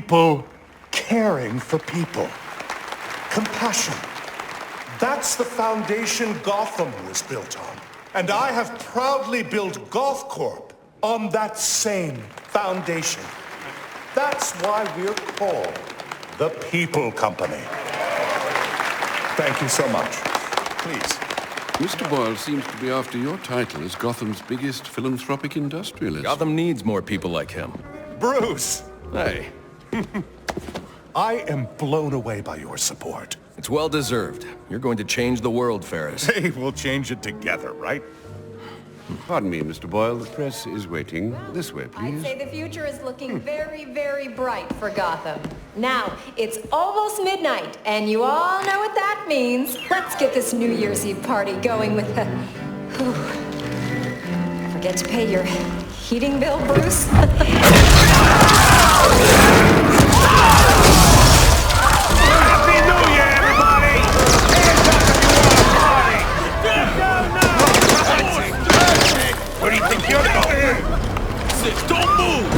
people caring for people. Compassion. That's the foundation Gotham was built on. And I have proudly built Goth Corp on that same foundation. That's why we're called the People Company. Thank you so much. Please. Mr. Boyle seems to be after your title as Gotham's biggest philanthropic industrialist. Gotham needs more people like him. Bruce! Hey. I am blown away by your support. It's well deserved. You're going to change the world, Ferris. Hey, we'll change it together, right? Pardon me, Mr. Boyle. The press is waiting. This way, please. I'd say the future is looking very, very bright for Gotham. Now, it's almost midnight, and you all know what that means. Let's get this New Year's Eve party going with the... Forget to pay your heating bill, Bruce? Happy New Year, everybody! Hands up if you want to party! Where do you think you're going? Don't move!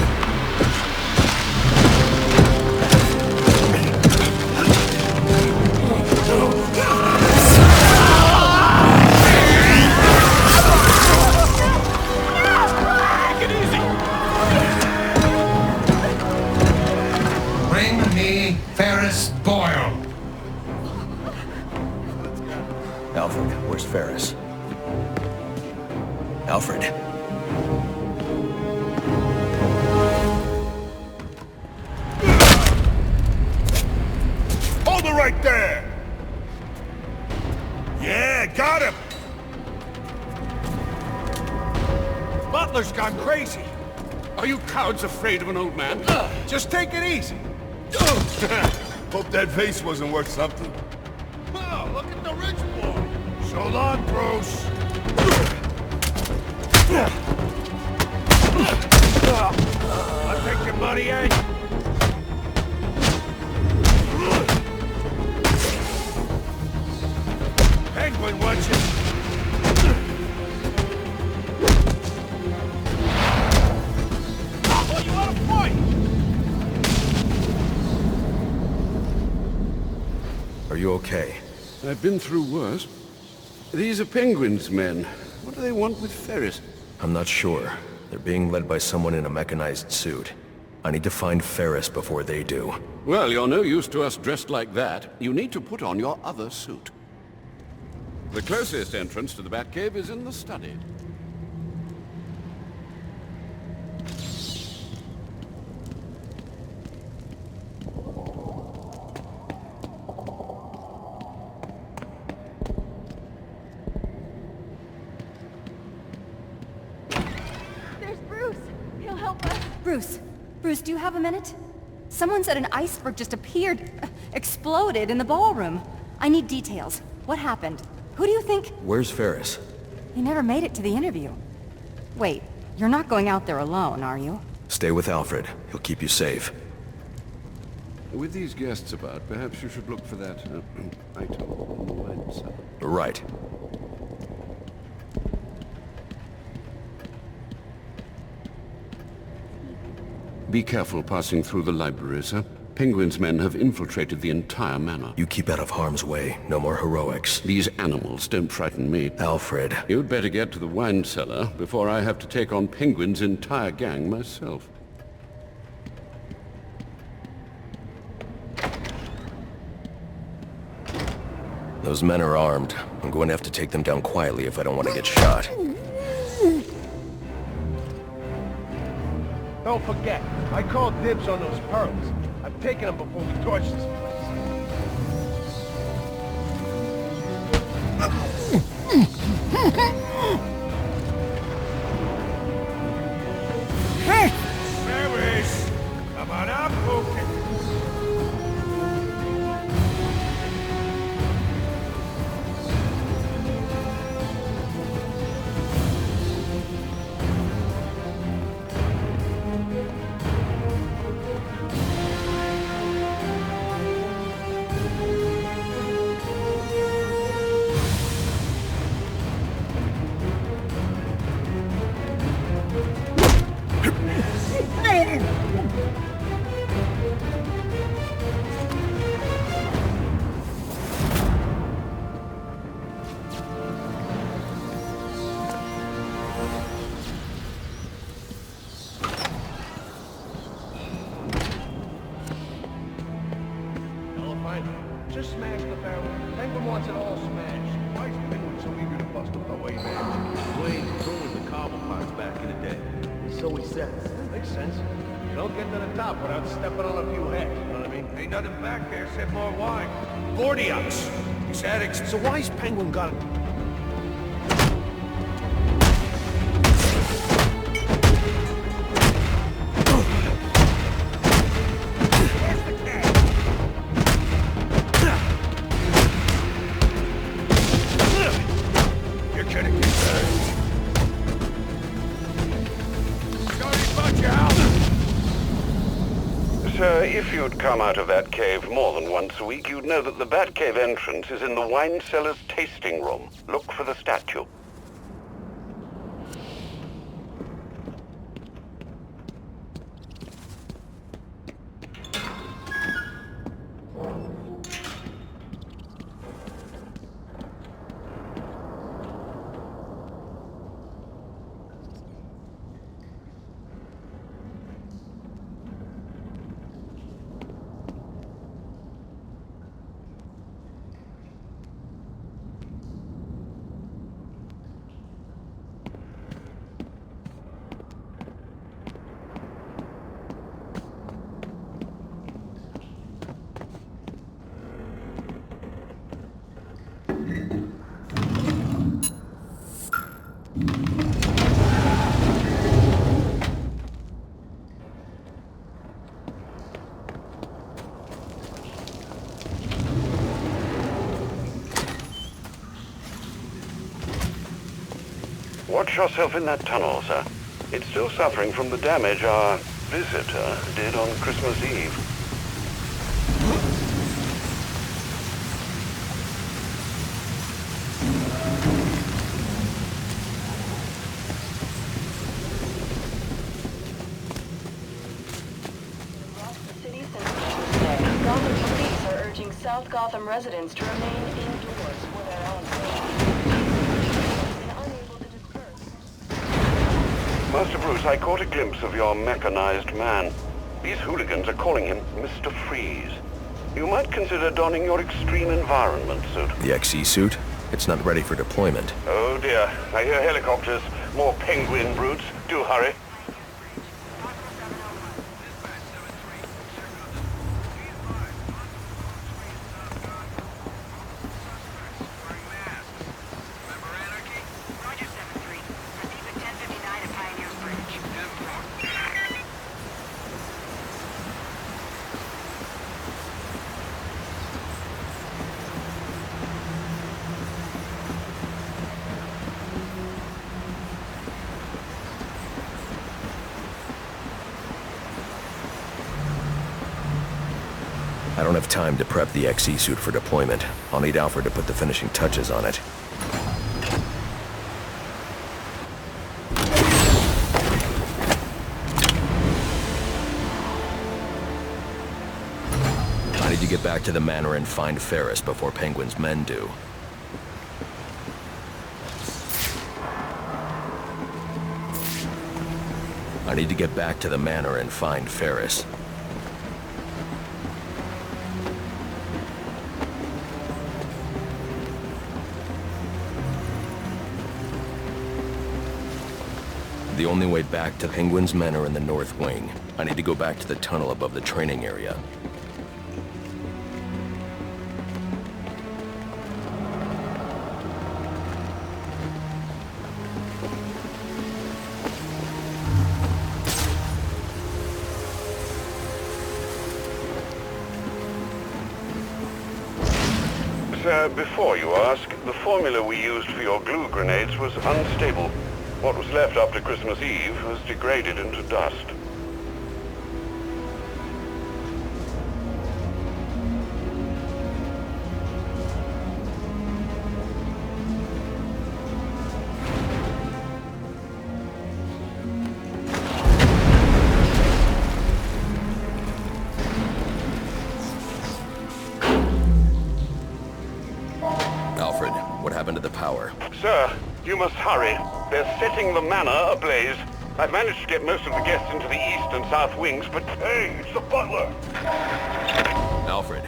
Take it easy! Bring me Ferris Boyle. Alfred, where's Ferris? Alfred. Hold it right there! Yeah, got him! Butler's gone crazy. Are you cowards afraid of an old man? Just take it easy. Hope that vase wasn't worth something. Oh, look at the rich boy. So long, Bruce. I'll take your money, eh? Penguin wants you. Oh, you want to fight? Are you okay? I've been through worse. These are Penguin's men. What do they want with Ferris? I'm not sure. They're being led by someone in a mechanized suit. I need to find Ferris before they do. Well, you're no use to us dressed like that. You need to put on your other suit. The closest entrance to the Batcave is in the study. There's Bruce. He'll help us. Bruce, do you have a minute? Someone said an iceberg just appeared, exploded in the ballroom. I need details. What happened? Who do you think? Where's Ferris? He never made it to the interview. Wait, you're not going out there alone, are you? Stay with Alfred. He'll keep you safe. With these guests about, perhaps you should look for that item on the wine cellar. Right. Be careful passing through the library, sir. Penguin's men have infiltrated the entire manor. You keep out of harm's way. No more heroics. These animals don't frighten me. Alfred. You'd better get to the wine cellar before I have to take on Penguin's entire gang myself. Those men are armed. I'm going to have to take them down quietly if I don't want to get shot. Don't forget, I called dibs on those pearls. I'm taking them before we torch this place. Ferris! Come on up, Pookie. fine. Just smash the barrel. Penguin wants it all smashed. Why is Penguin so eager to bust up the way man? Wayne ruined the cobble parts back in the day. So he says. Makes sense. You don't get to the top without stepping on a few heads, you know what I mean? Ain't nothing back there except more wine. Gordiaks. These addicts. So why's Penguin got it? If you'd come out of that cave more than once a week, you'd know that the Batcave entrance is in the wine cellar's tasting room. Look for the statue. Watch yourself in that tunnel, sir. It's still suffering from the damage our visitor did on Christmas Eve. Gotham police are urging South Gotham residents to remain indoors for their own safety. Master Bruce, I caught a glimpse of your mechanized man. These hooligans are calling him Mr. Freeze. You might consider donning your extreme environment suit. The XE suit? It's not ready for deployment. Oh dear, I hear helicopters. More penguin brutes. Do hurry. I don't have time to prep the XE suit for deployment. I'll need Alfred to put the finishing touches on it. I need to get back to the manor and find Ferris before Penguin's men do. I need to get back to the manor and find Ferris. The only way back to Penguin's men are in the north wing. I need to go back to the tunnel above the training area. Sir, before you ask, the formula we used for your glue grenades was unstable. What was left after Christmas Eve has degraded into dust. Alfred, what happened to the power? Sir, you must hurry. They're setting the manor ablaze. I've managed to get most of the guests into the east and south wings, but hey, it's the butler! Alfred,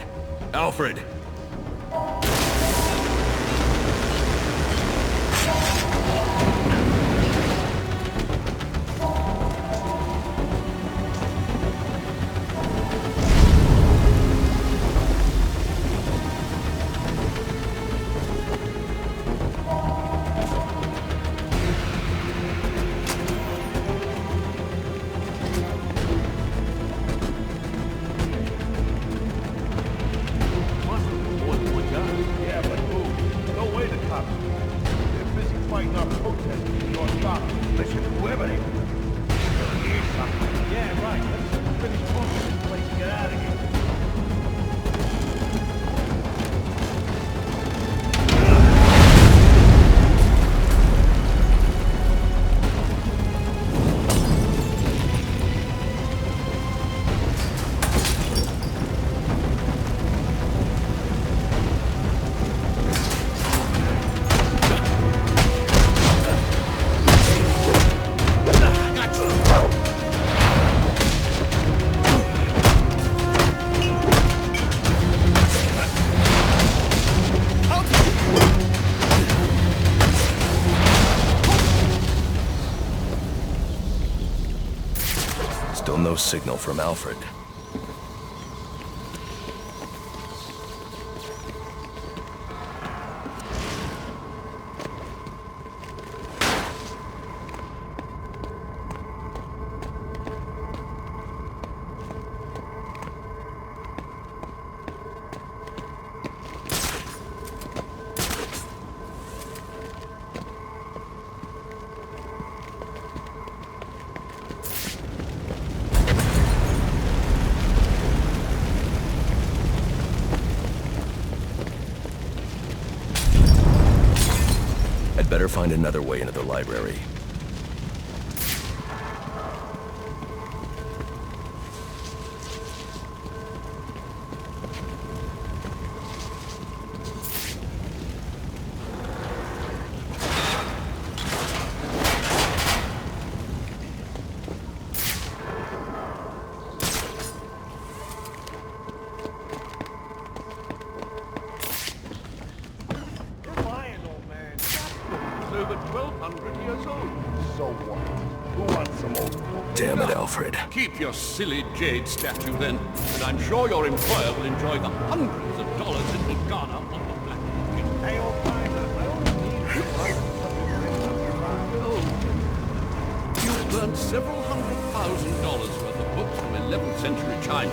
Alfred! No signal from Alfred. Better find another way into the library. Damn it, Alfred. Keep your silly jade statue then, and I'm sure your employer will enjoy the hundreds of dollars it will garner on the black market. Hey, old timer, I only need You've learned several $100,000 worth of books from 11th century China,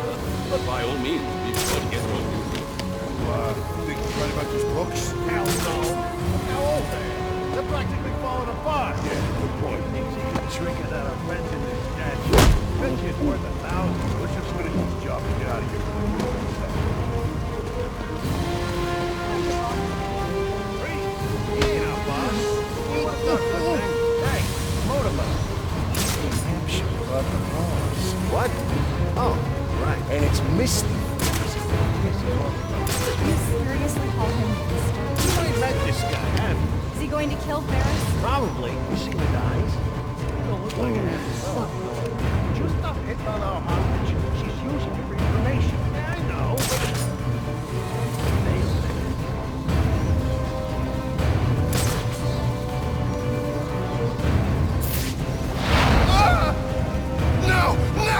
but by all means, be sure to get what you do. Think you're right about these books? Hell no. How old they are? They're practically falling apart. Yeah, good point. Thinks he can trigger that I'm renting this statue. Bet you it's worth $1,000. Let's just finish this job and get out of here. Freeze! He ain't our boss. What's up, good thing? Hey, motorbike. Damn sure about the boss. What? Oh, right. And it's Misty. You seriously call him Mister? You ain't met this guy, have you? Is he going to kill Ferris? Probably. You see the eyes? They don't look like it has just a hit on our hostage. She's using it for information. Yeah, I know. No! No!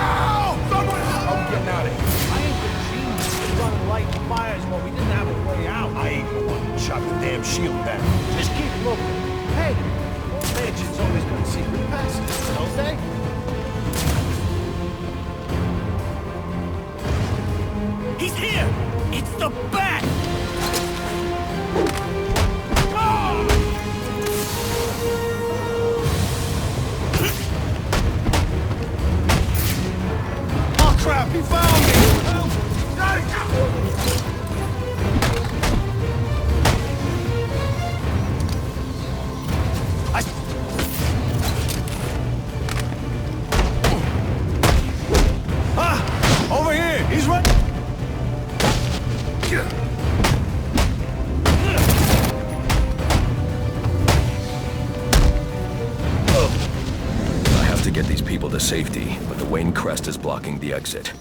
Someone help! I'm getting out of here. I ain't the genius running light fires while we didn't have a way out. I ain't the one who shot the damn shield down. Just keep looking. Hey, old mansion's always got secret passages, don't they? He's here! It's the Bat! Oh crap, he found me! Over here! He's right! I have to get these people to safety, but the Wayne crest is blocking the exit.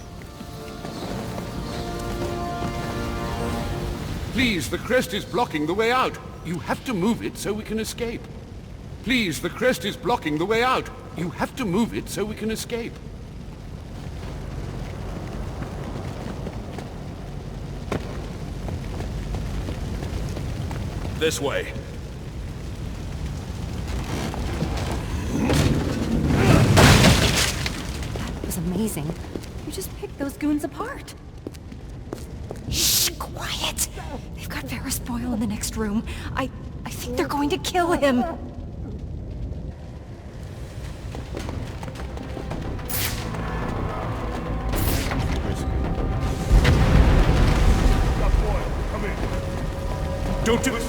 Please, the crest is blocking the way out. You have to move it so we can escape. Please, the crest is blocking the way out. You have to move it so we can escape. This way. That was amazing. You just picked those goons apart. Shh, quiet! They've got Ferris Boyle in the next room. I think they're going to kill him. Don't do it!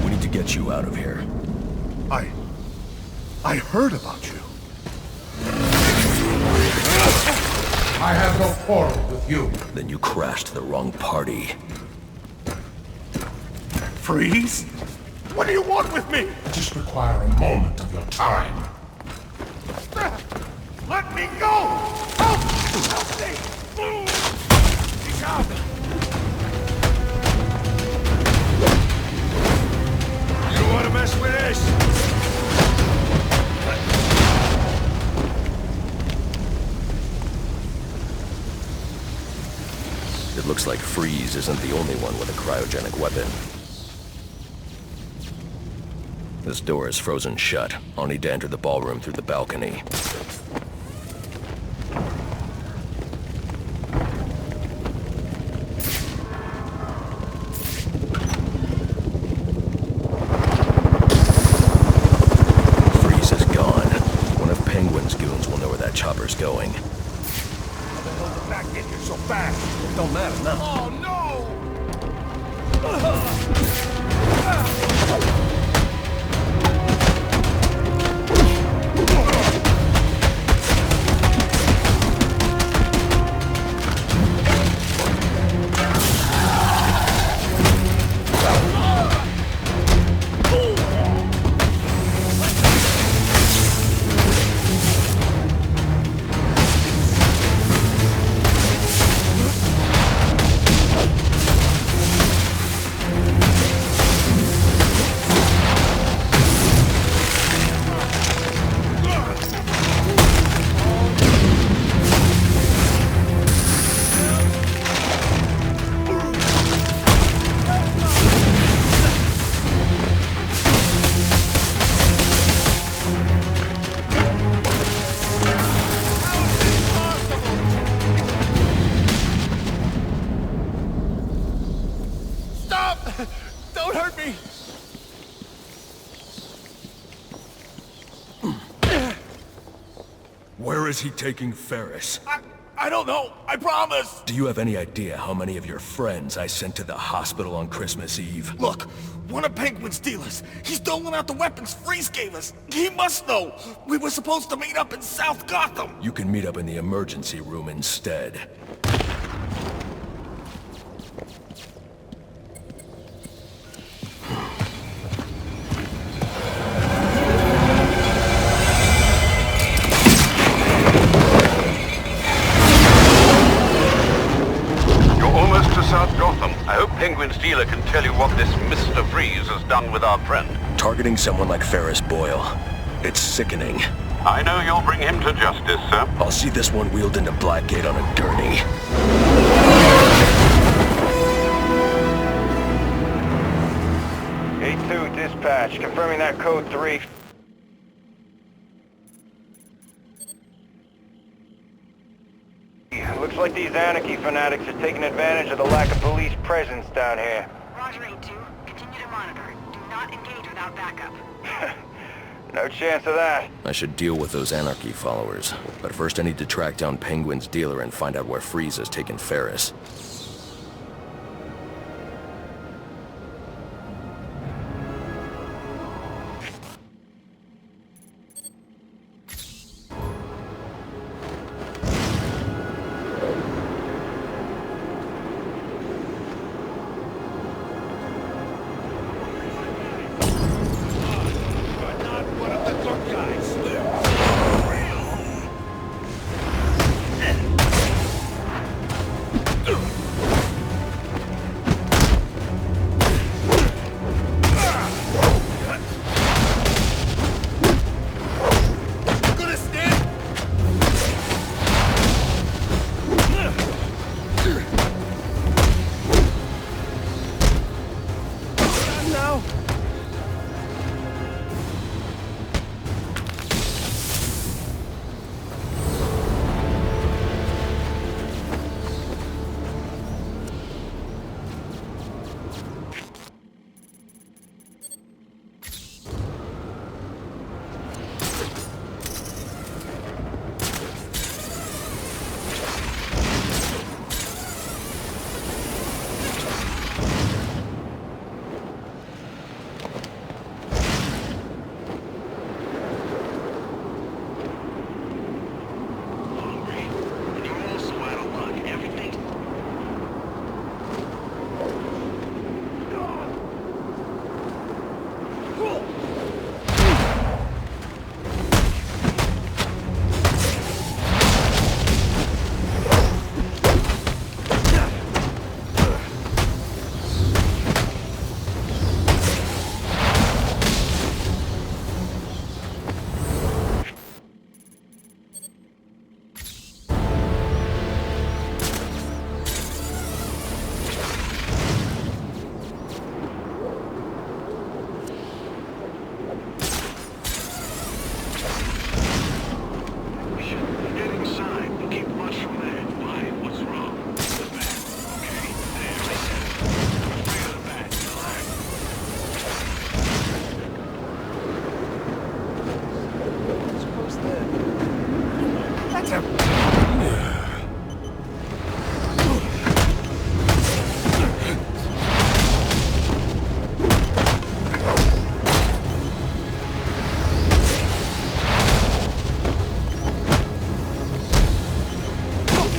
We need to get you out of here. I heard about you. I have no quarrel with you. Then you crashed the wrong party. Freeze? What do you want with me? I just require a moment of your time. Let me go! Help! Help me! He's out! You don't want to mess with this? It looks like Freeze isn't the only one with a cryogenic weapon. This door is frozen shut. I'll need to enter the ballroom through the balcony. Freeze is gone. One of Penguin's goons will know where that chopper's going. Back in here so fast! It don't matter now. Oh no! Where is he taking Ferris? I don't know. I promise. Do you have any idea how many of your friends I sent to the hospital on Christmas Eve? Look, one of Penguin's dealers. He's doling out the weapons Freeze gave us. He must know. We were supposed to meet up in South Gotham. You can meet up in the emergency room instead. Penguin's dealer can tell you what this Mr. Freeze has done with our friend. Targeting someone like Ferris Boyle. It's sickening. I know you'll bring him to justice, sir. I'll see this one wheeled into Blackgate on a gurney. A2 dispatch, confirming that code 3. Looks like these Anarchy fanatics are taking advantage of the lack of police presence down here. Roger, A2. Continue to monitor. Do not engage without backup. No chance of that. I should deal with those Anarchy followers. But first I need to track down Penguin's dealer and find out where Freeze has taken Ferris.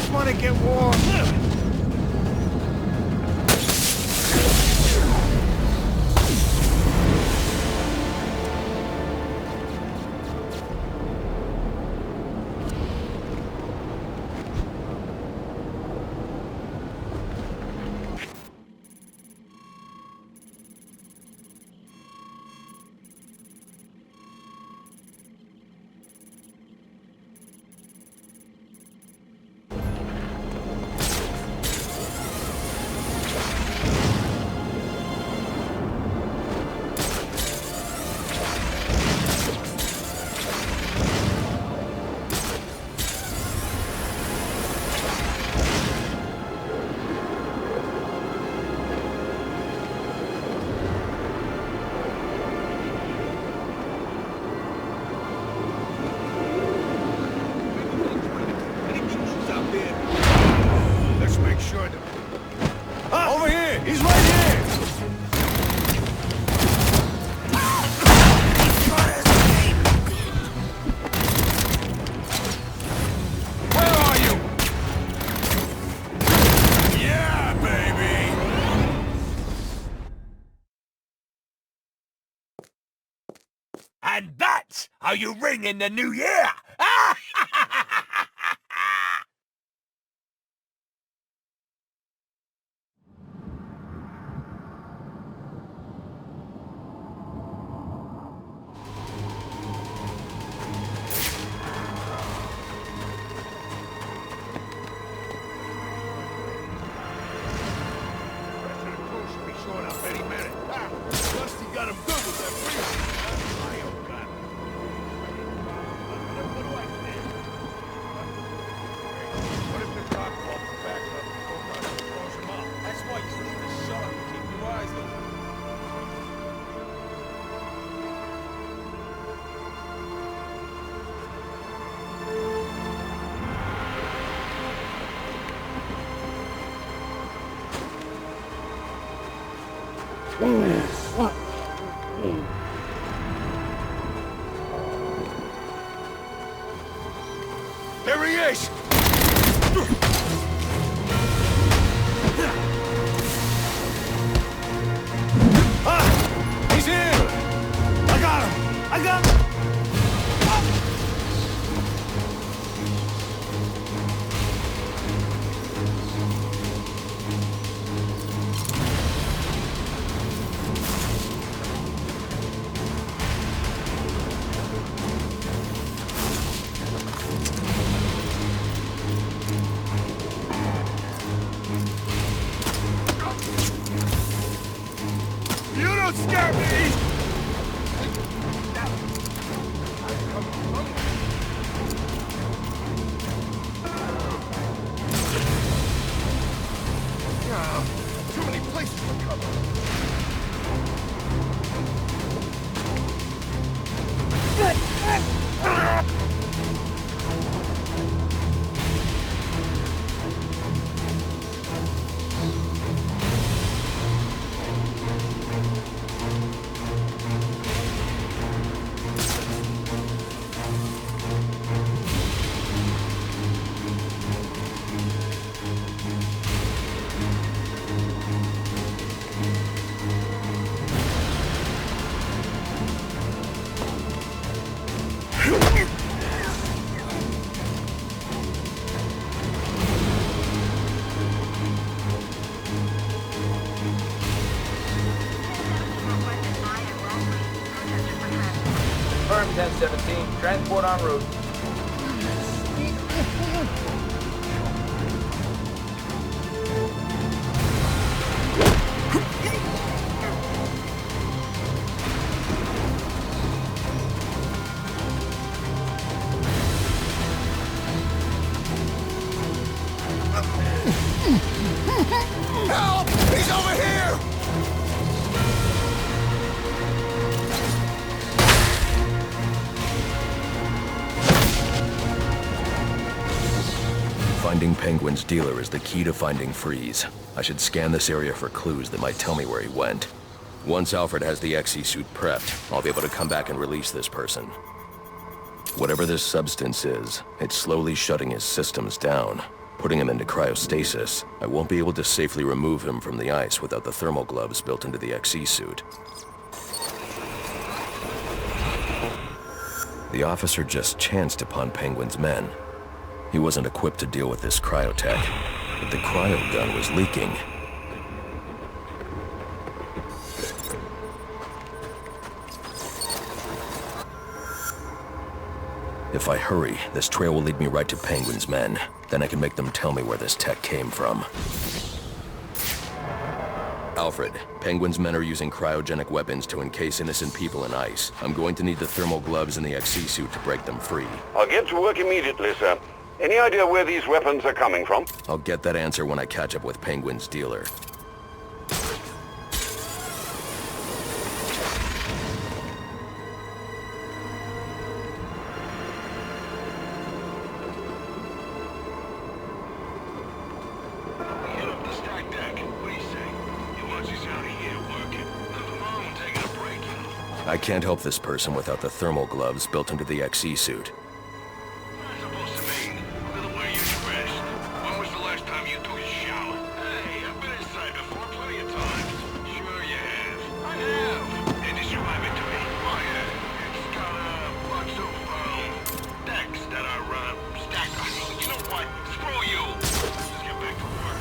just want to get warm. And that's how you ring in the new year! There he is! He's here! I got him! I got him! Scare me! Too many places to cover. Confirmed 1017. Transport en route. Help! He's over here! Finding Penguin's dealer is the key to finding Freeze. I should scan this area for clues that might tell me where he went. Once Alfred has the XE suit prepped, I'll be able to come back and release this person. Whatever this substance is, it's slowly shutting his systems down. Putting him into cryostasis, I won't be able to safely remove him from the ice without the thermal gloves built into the XE suit. The officer just chanced upon Penguin's men. He wasn't equipped to deal with this cryotech, but the cryo gun was leaking. If I hurry, this trail will lead me right to Penguin's men. Then I can make them tell me where this tech came from. Alfred, Penguin's men are using cryogenic weapons to encase innocent people in ice. I'm going to need the thermal gloves in the XE suit to break them free. I'll get to work immediately, sir. Any idea where these weapons are coming from? I'll get that answer when I catch up with Penguin's dealer. I can't help this person without the thermal gloves built into the XE suit. What's that supposed to mean? Look at the way you're dressed. When was the last time you took a shower? Hey, I've been inside before plenty of times. Sure you have. I have. And describe it to me. Oh yeah. It's got a bunch of decks that are stacked. You know what? Screw you. Let's just get back to work.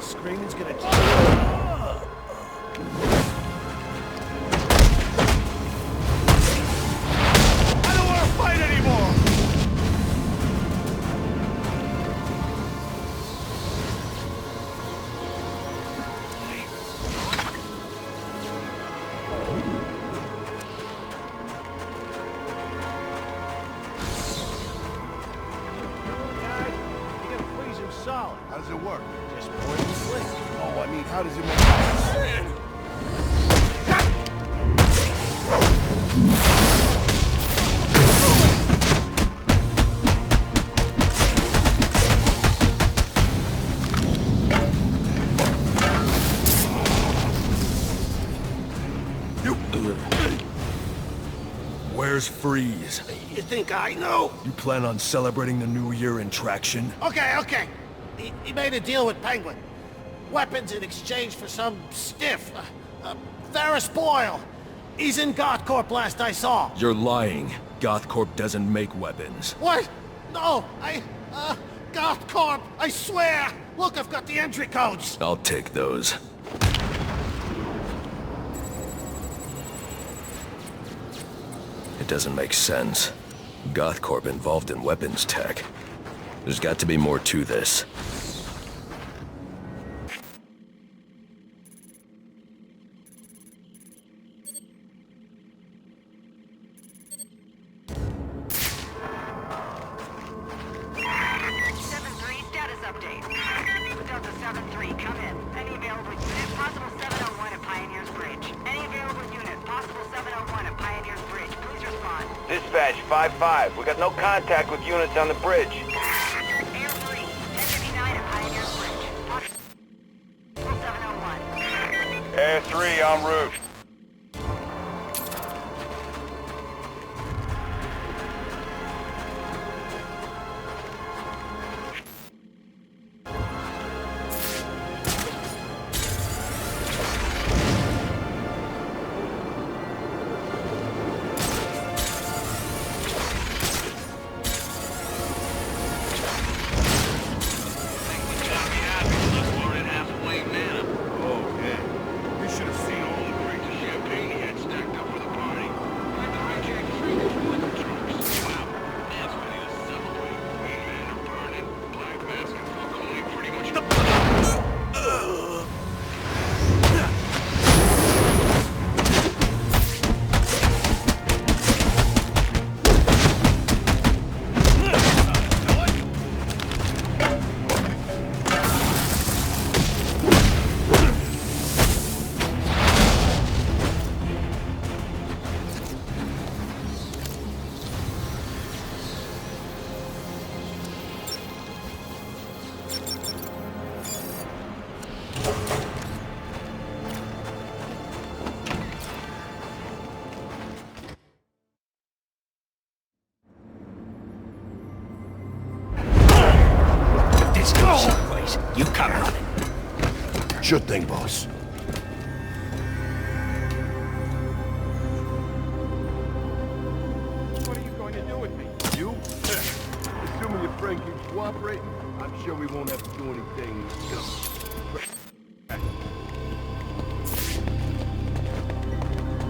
Screaming's gonna change. I don't want to fight anymore! You gotta freeze him solid. How does it work? Just point and flick. Oh, I mean, how does it make sense? Where's Freeze? You think I know? You plan on celebrating the new year in traction? Okay. He made a deal with Penguin. Weapons in exchange for some stiff. Ferris Boyle. He's in GothCorp last I saw. You're lying. GothCorp doesn't make weapons. What? No, GothCorp, I swear! Look, I've got the entry codes! I'll take those. It doesn't make sense. GothCorp involved in weapons tech. There's got to be more to this. 5-5. We got no contact with units on the bridge. Air 3, 1059 at Pioneer's Bridge. 701. Air 3, en route. You come running. Sure thing, boss. What are you going to do with me? You? Assuming your friend keeps cooperating, I'm sure we won't have to do anything.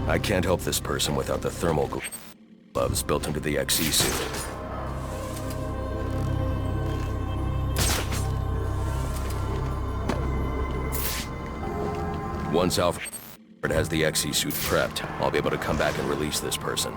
I can't help this person without the thermal gloves built into the XE suit. Once Alfred has the XE suit prepped, I'll be able to come back and release this person.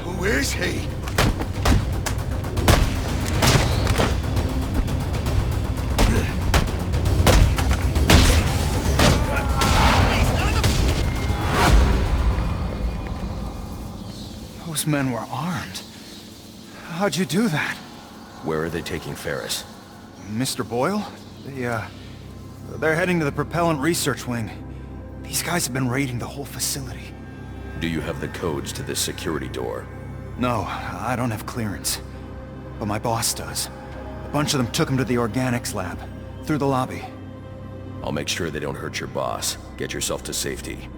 Who is he? Those men were armed. How'd you do that? Where are they taking Ferris? Mr. Boyle? They're heading to the propellant research wing. These guys have been raiding the whole facility. Do you have the codes to this security door? No, I don't have clearance. But my boss does. A bunch of them took him to the organics lab, through the lobby. I'll make sure they don't hurt your boss. Get yourself to safety.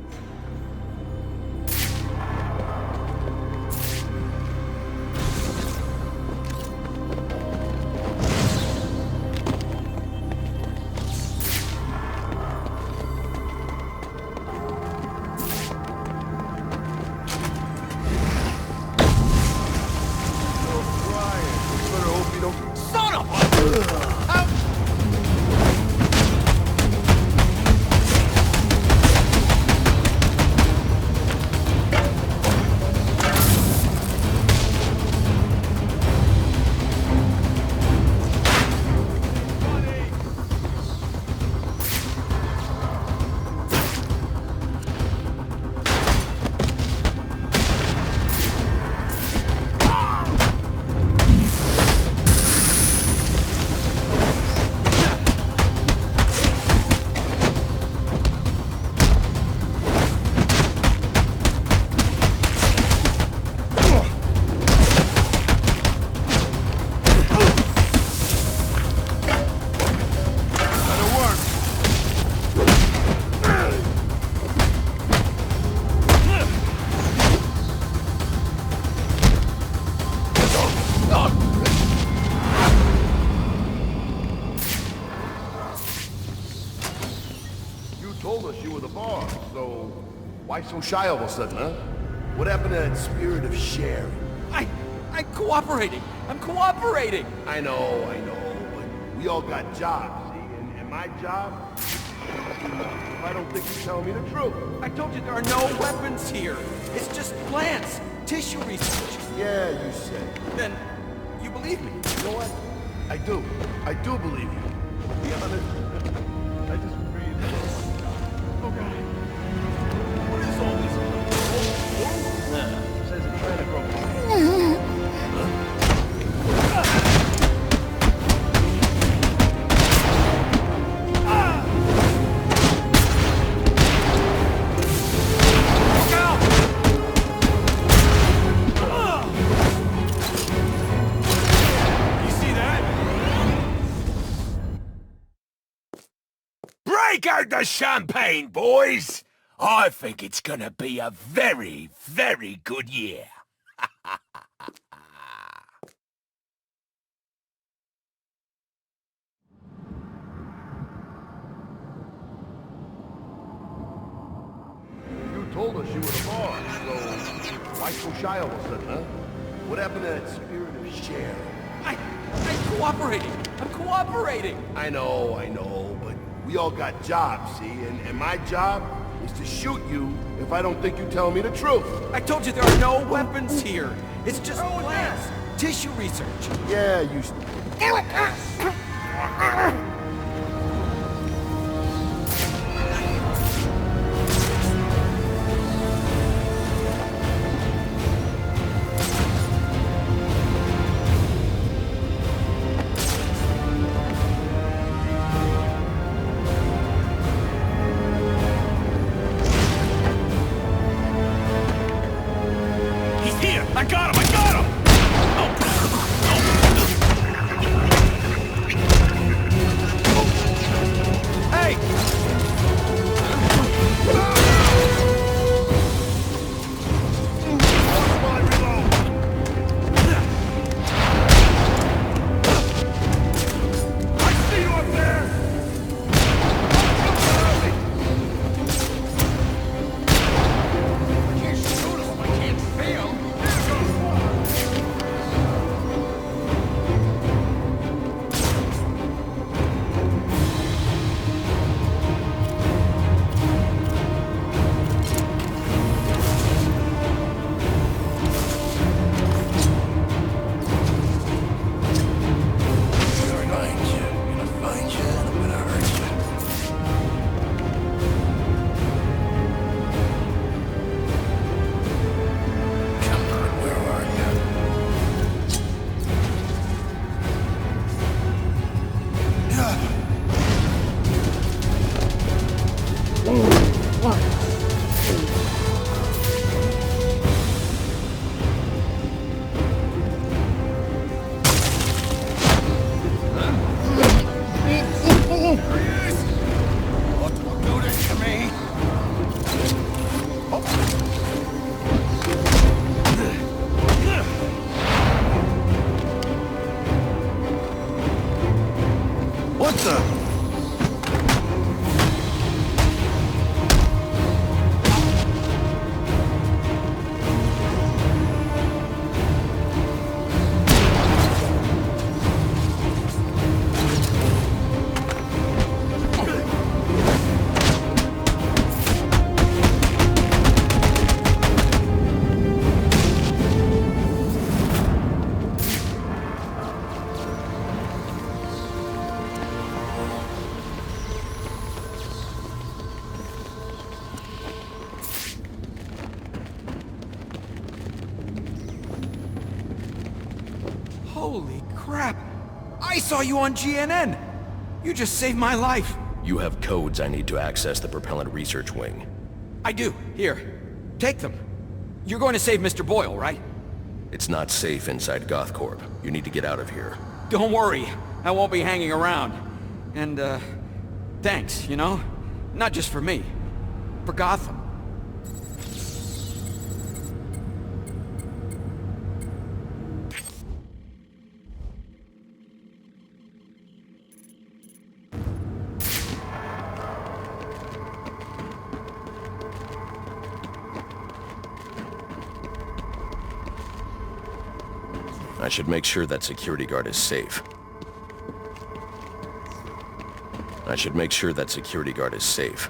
so shy all of a sudden, huh? What happened to that spirit of sharing? I'm cooperating. I'm cooperating. I know, but we all got jobs, see? And my job? If I don't think you're telling me the truth. I told you there are no weapons here. It's just plants, tissue research. Yeah, you said. Then, you believe me? You know what? I do. I do believe you. To be honest, I just breathe. Oh, God. What is all this? Says it's trying to grow. Break out the champagne, boys! I think it's gonna be a very, very good year. You told us you were the boss, so why so shy all of a sudden, huh? What happened to that spirit of sharing? I'm cooperating. I'm cooperating. I know, but we all got jobs, see? And my job is to shoot you if I don't think you're telling me the truth. I told you there are no weapons here. It's just plants, tissue research. Yeah, you... I got him! Hey! What the? Holy crap! I saw you on GNN! You just saved my life! You have codes I need to access the propellant research wing. I do. Here. Take them. You're going to save Mr. Boyle, right? It's not safe inside GothCorp. You need to get out of here. Don't worry. I won't be hanging around. And, thanks, you know? Not just for me. For Gotham. I should make sure that security guard is safe. I should make sure that security guard is safe.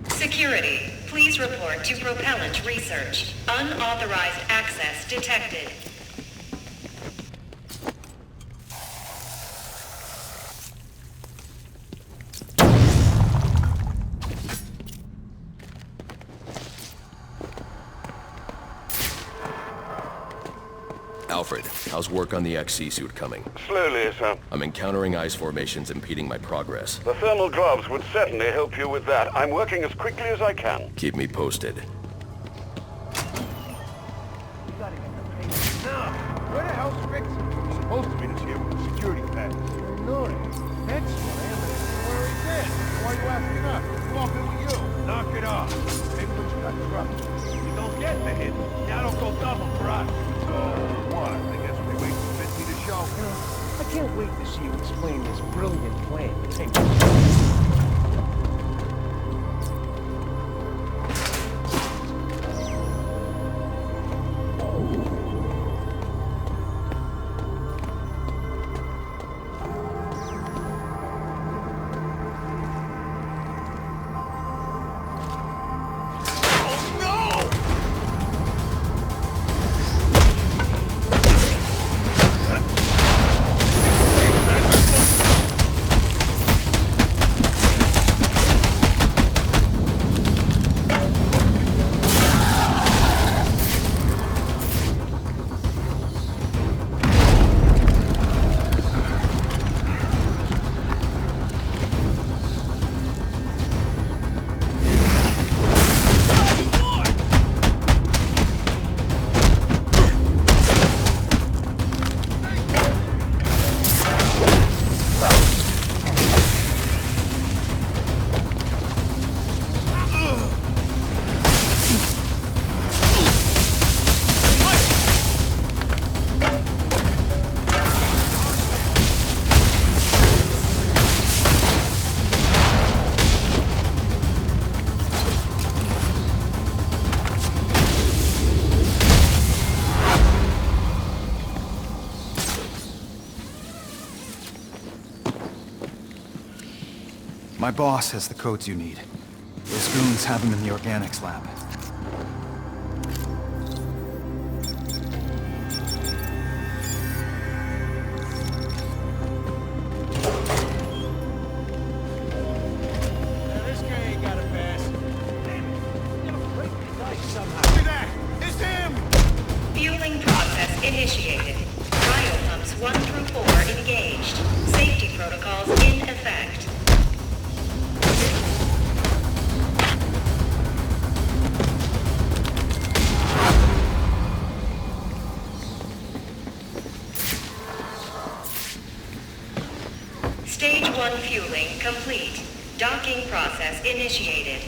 Security, please report to propellant research. Unauthorized access detected. Alfred, how's work on the XC suit coming? Slowly, sir. I'm encountering ice formations impeding my progress. The thermal gloves would certainly help you with that. I'm working as quickly as I can. Keep me posted. Where the hell's Fix? He's supposed to meet us here with the security patch. Ignore it. That's why where he's at. Why are you asking us? We're talking with you. Knock it off. England's got trouble. You don't get the hit. That'll go double for us. So, what? I guess we wait for 50 to show. You know, I can't wait to see you explain this brilliant plan. My boss has the codes you need. Those goons have them in the organics lab. This guy ain't got a pass. Damn it. You're gonna break the dice somehow. Look at that! It's him! Fueling process initiated. Cryo pumps 1 through 4 engaged. Safety protocols in effect. Stage 1 fueling complete. Docking process initiated.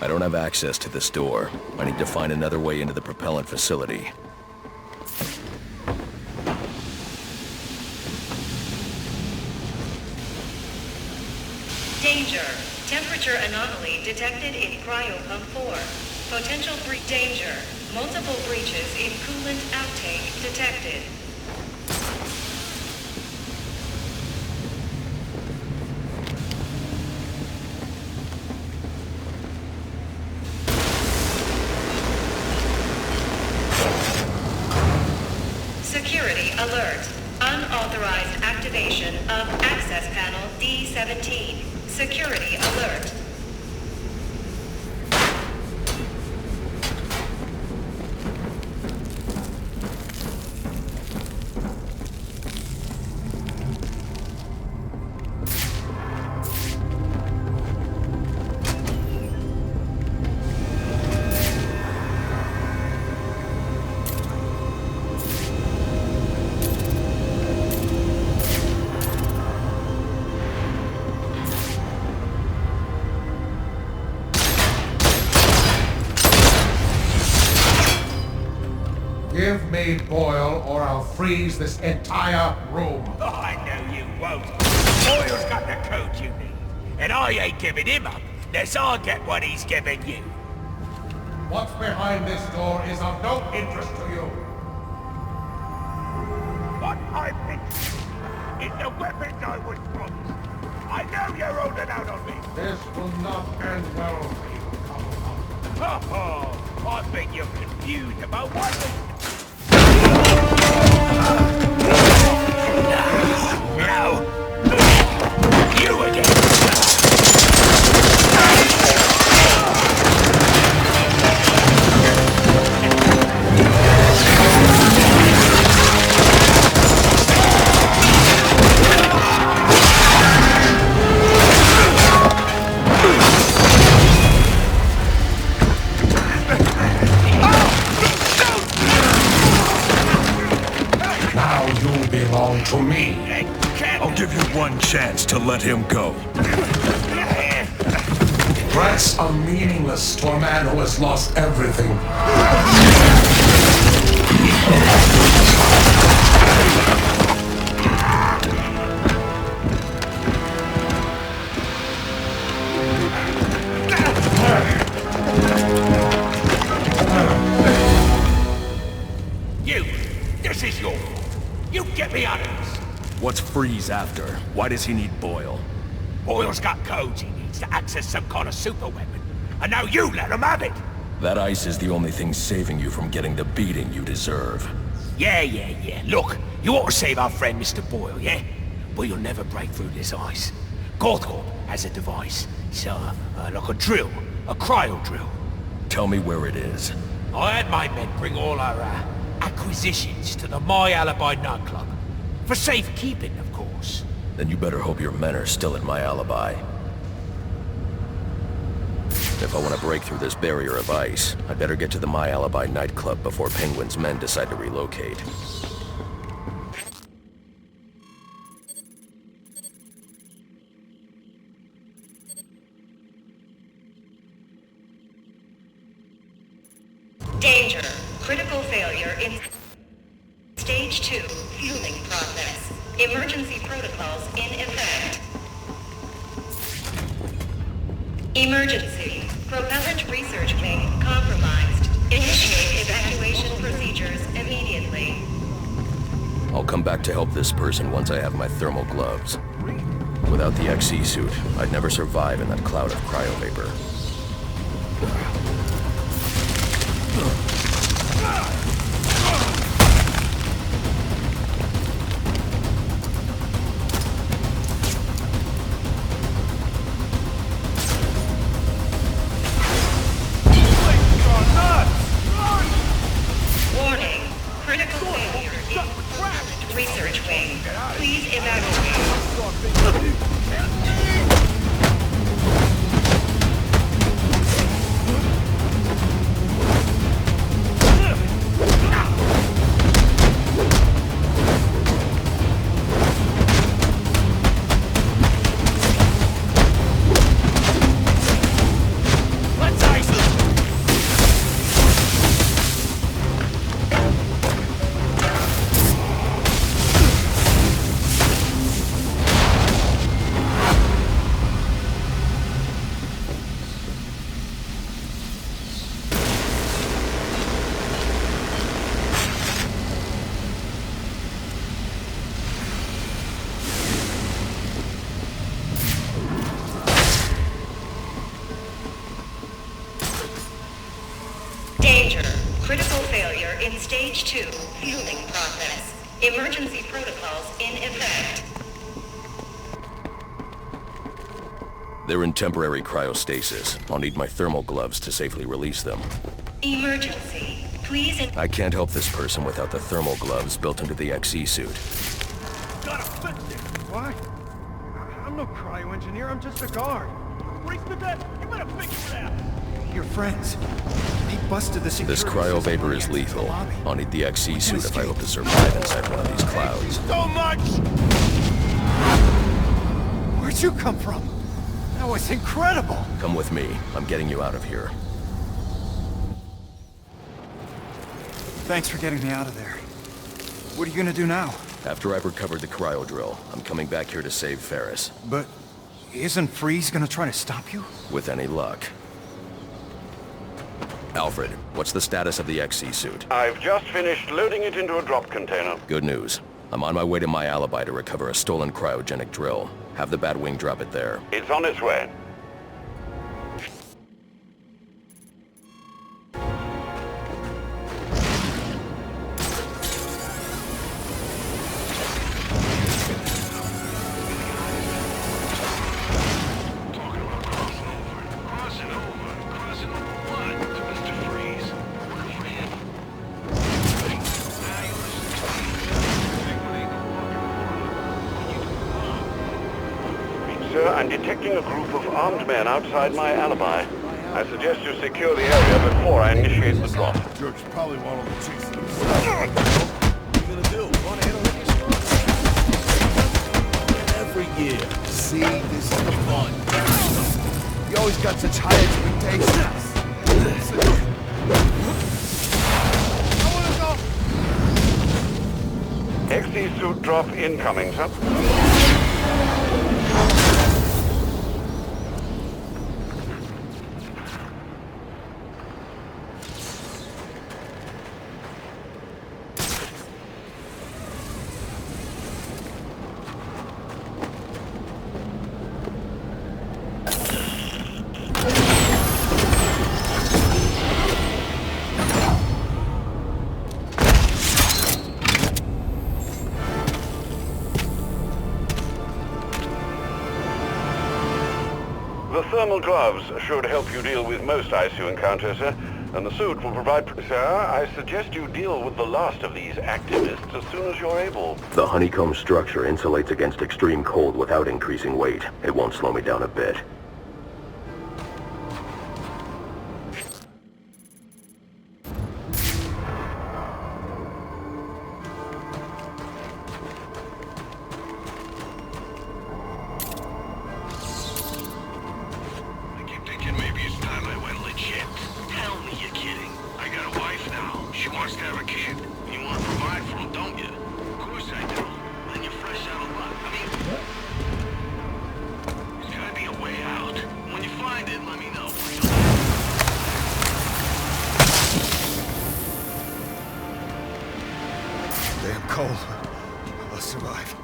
I don't have access to this door. I need to find another way into the propellant facility. Danger. Temperature anomaly detected in cryopump 4. Potential danger. Multiple breaches in coolant outtake detected. Security alert. Unauthorized activation of access panel D17. Security alert. aid Boyle, or I'll freeze this entire room. Oh, I know you won't. Boyle's got the code you need, and I ain't giving him up unless I get what he's giving you. What's behind this door is of no interest to you. What I'm interested in is the weapons I was promised. I know you're holding out on me. This will not end well for you, Cobblepot. Oh, I think you're confused about what Now, you again. Belong to me. I'll give you one chance to let him go. Threats are meaningless to a man who has lost everything. This is your fault. You get me out of this! What's Freeze after? Why does he need Boyle? Boyle's got codes he needs to access some kind of super weapon. And now you let him have it! That ice is the only thing saving you from getting the beating you deserve. Yeah. Look, you ought to save our friend Mr. Boyle, yeah? But you'll never break through this ice. Gothcorp has a device. It's like a drill. A cryo drill. Tell me where it is. I had my men bring all our acquisitions to the My Alibi nightclub. For safekeeping, of course. Then you better hope your men are still at My Alibi. If I want to break through this barrier of ice, I'd better get to the My Alibi nightclub before Penguin's men decide to relocate. Danger. Critical failure in Stage 2 fueling process. Emergency protocols in effect. Emergency. Propellant research wing compromised. Initiate evacuation procedures immediately. I'll come back to help this person once I have my thermal gloves. Without the XE suit, I'd never survive in that cloud of cryovapor. Warning. Critical failure in research wing. Please evacuate. Danger. Critical failure in Stage 2 fueling process. Emergency protocols in effect. They're in temporary cryostasis. I'll need my thermal gloves to safely release them. Emergency. Please I can't help this person without the thermal gloves built into the XE suit. Gotta fix it. What? I'm no cryo-engineer, I'm just a guard. Race to death, you better figure it out. Your friends. They busted the security. This cryovapor is lethal. I'll need the XE suit if I hope to survive inside one of these clouds. So much! Where'd you come from? That was incredible! Come with me. I'm getting you out of here. Thanks for getting me out of there. What are you gonna do now? After I've recovered the cryo drill, I'm coming back here to save Ferris. But isn't Freeze gonna try to stop you? With any luck. Alfred, what's the status of the XC suit? I've just finished loading it into a drop container. Good news. I'm on my way to my alibi to recover a stolen cryogenic drill. Have the Batwing drop it there. It's on its way. I'm detecting a group of armed men outside my alibi. I suggest you secure the area before I initiate the drop. Jerks probably want all the chicks to themselves. What are you gonna do? Want to handle it yourself? Every year. See, this is the fun. You always got such high expectations. XD suit drop incoming, sir. The thermal gloves should help you deal with most ICU encounters, sir. And the suit will provide... Sir, I suggest you deal with the last of these activists as soon as you're able. The honeycomb structure insulates against extreme cold without increasing weight. It won't slow me down a bit. Damn cold. I'll survive.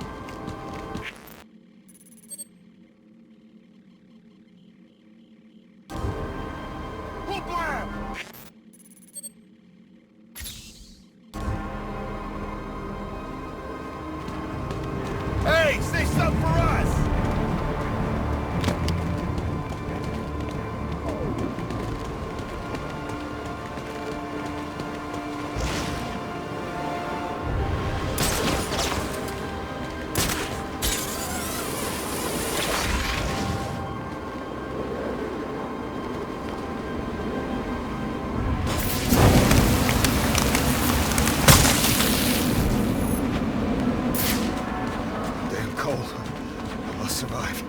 Hey, say something for us! I'll survive.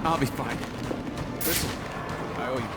I'll be fine. Listen, I owe you.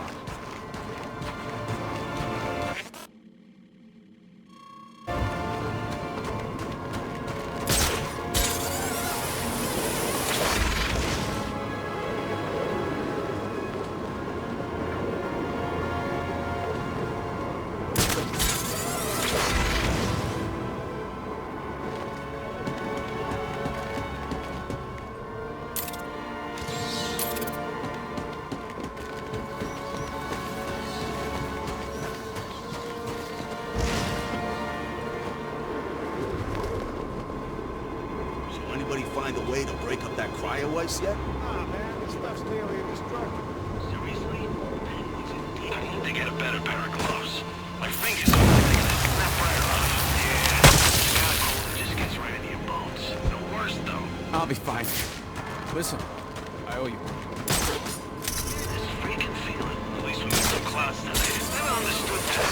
Yet? Nah, man, this stuff's nearly indestructible. Seriously? I need to get a better pair of gloves. My fingers are like they snap right off. Yeah, kinda cold. It just gets right into your bones. The worst, though. I'll be fine. Listen, I owe you. This freaking feeling. At least we got some clouds today. Never understood that.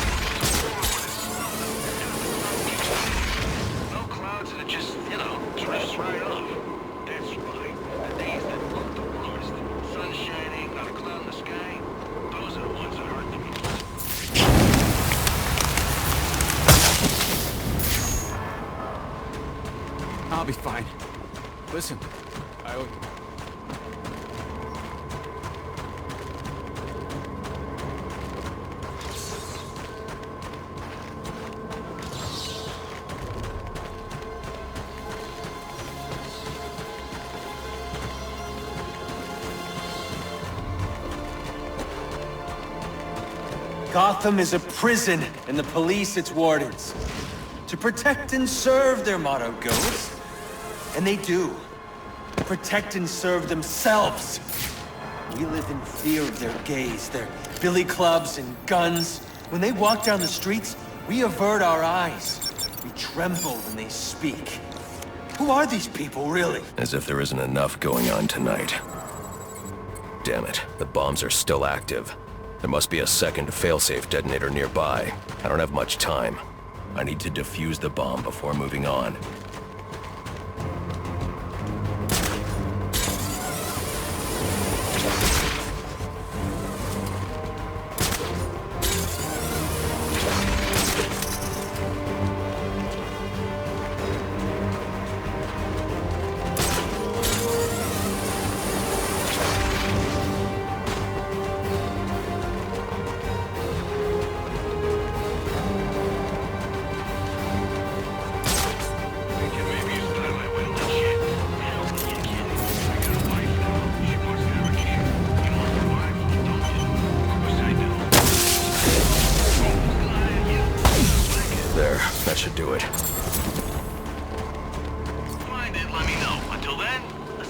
No clouds and it just, you know, drifts right off. That's right. The days that look the worst. Sun shining, not a cloud in the sky. Those are the ones that hurt the most. I'll be fine. Listen, I owe you. Gotham is a prison, and the police its wardens. To protect and serve, their motto goes. And they do. Protect and serve themselves. We live in fear of their gaze, their billy clubs and guns. When they walk down the streets, we avert our eyes. We tremble when they speak. Who are these people, really? As if there isn't enough going on tonight. Damn it, the bombs are still active. There must be a second failsafe detonator nearby. I don't have much time. I need to defuse the bomb before moving on.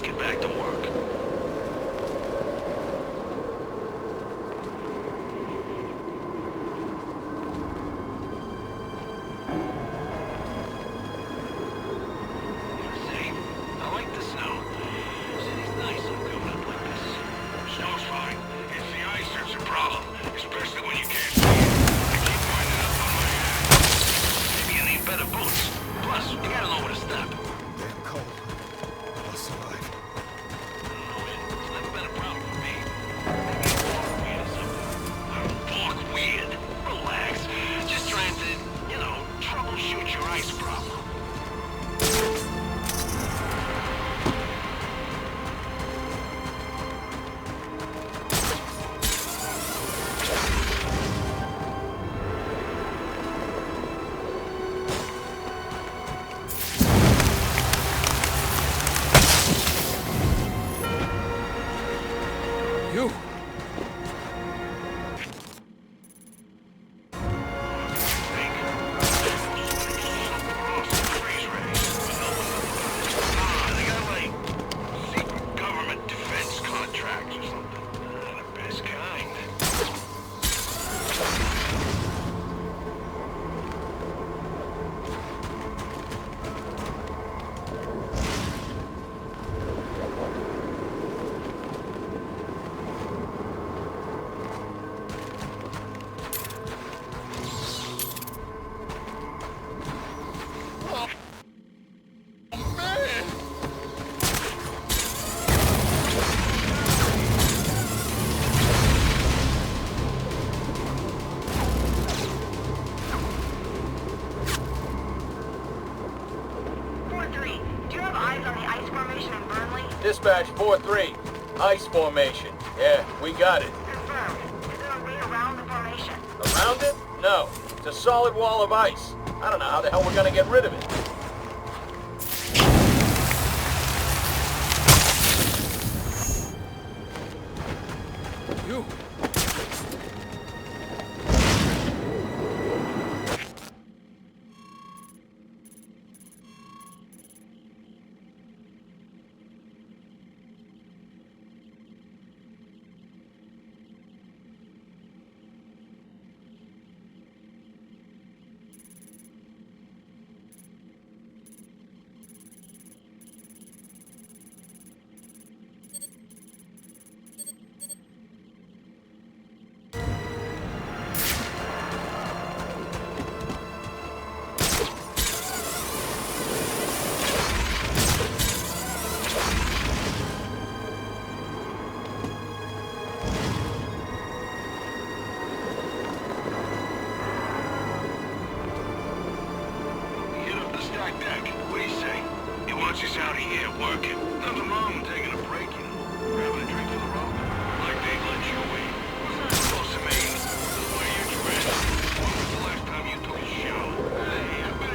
get back to work. Dispatch 4-3. Ice formation. Yeah, we got it. Confirmed. Is there a way around the formation? Around it? No. It's a solid wall of ice. I don't know how the hell we're gonna get rid of it. You. Out here working. Nothing wrong with taking a break, you know. Like they let you in. What's that supposed to mean? The way you're dressed. When was the last time you took a shower? I've been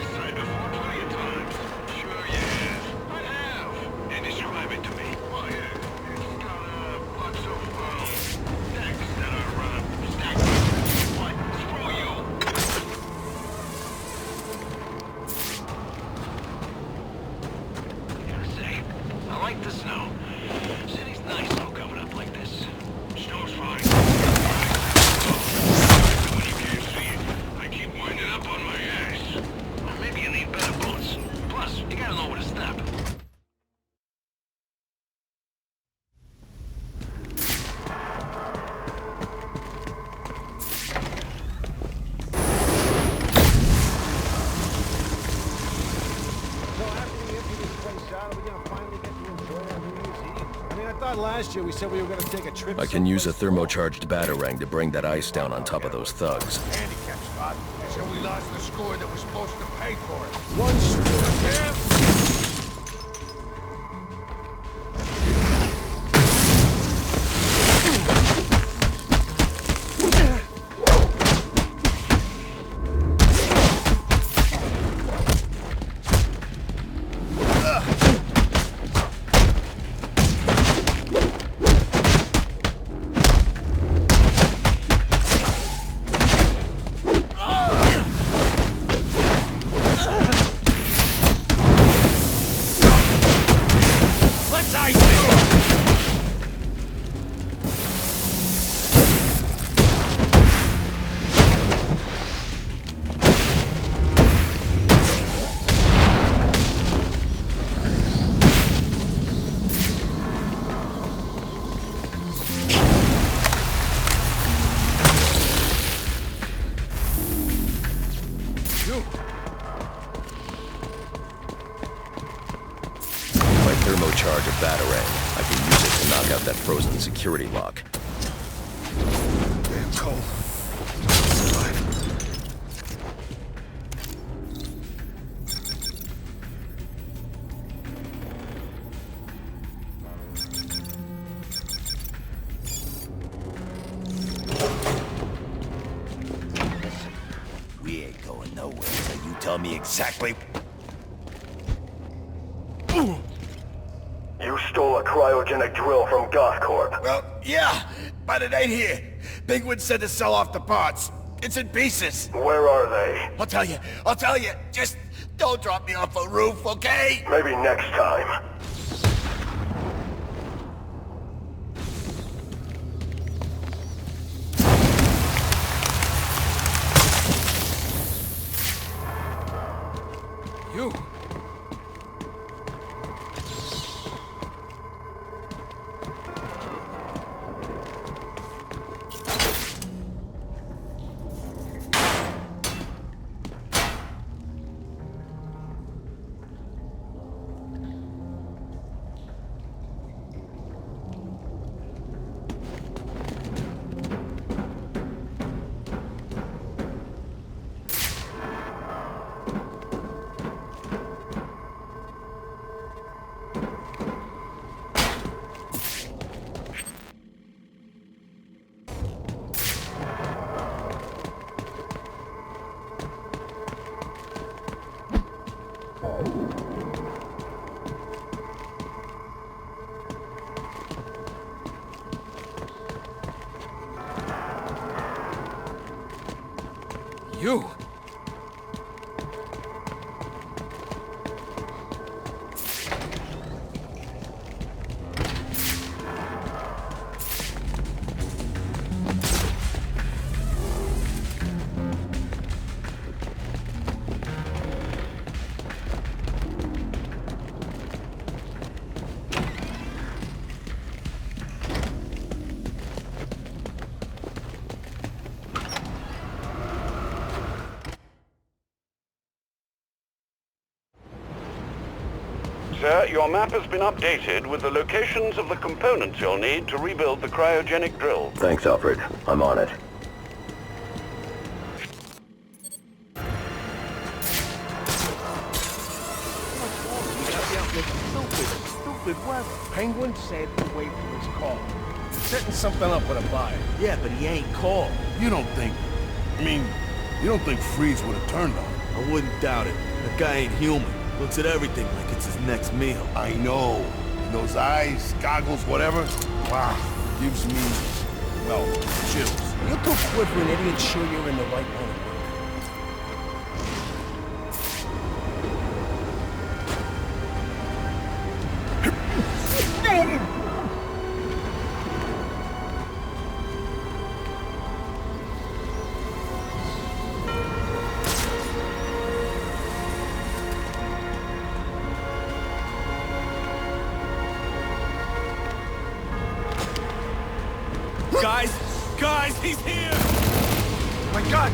inside before plenty of times. Sure you have. I have. And describe it to me. Well, yeah. It's got lots of decks that are stacked. What? Screw you. I like the snow. City's nice all covered up like this. Snow's fine. When you can't see it, I keep winding up on my ass. Or maybe you need better boots. Plus, you gotta know where to step. Last year we said we were going to take a trip. I can use a thermocharged batarang to bring that ice down on top of those thugs. Handicap spot. So we lost the score that was supposed to pay for it. One score. charge a Batarang. I can use it to knock out that frozen security lock. Damn cold. We ain't going nowhere until you tell me exactly. You stole a cryogenic drill from Gothcorp. Well, yeah, but it ain't here. Pingwin said to sell off the parts. It's in pieces. Where are they? I'll tell you. Just don't drop me off a roof, okay? Maybe next time. You! You! Sir, your map has been updated with the locations of the components you'll need to rebuild the cryogenic drill. Thanks, Alfred. I'm on it. Stupid weather. Penguin said to wait for his call. He's setting something up with a buyer. Yeah, but he ain't called. You don't think Freeze would have turned on him? I wouldn't doubt it. That guy ain't human. Looks at everything like it's his next meal. I know. And those eyes, goggles, whatever. Wow. Gives me, well, chills. You're too quick for an idiot sure you're in the right line of work. Guys, he's here! Oh my God!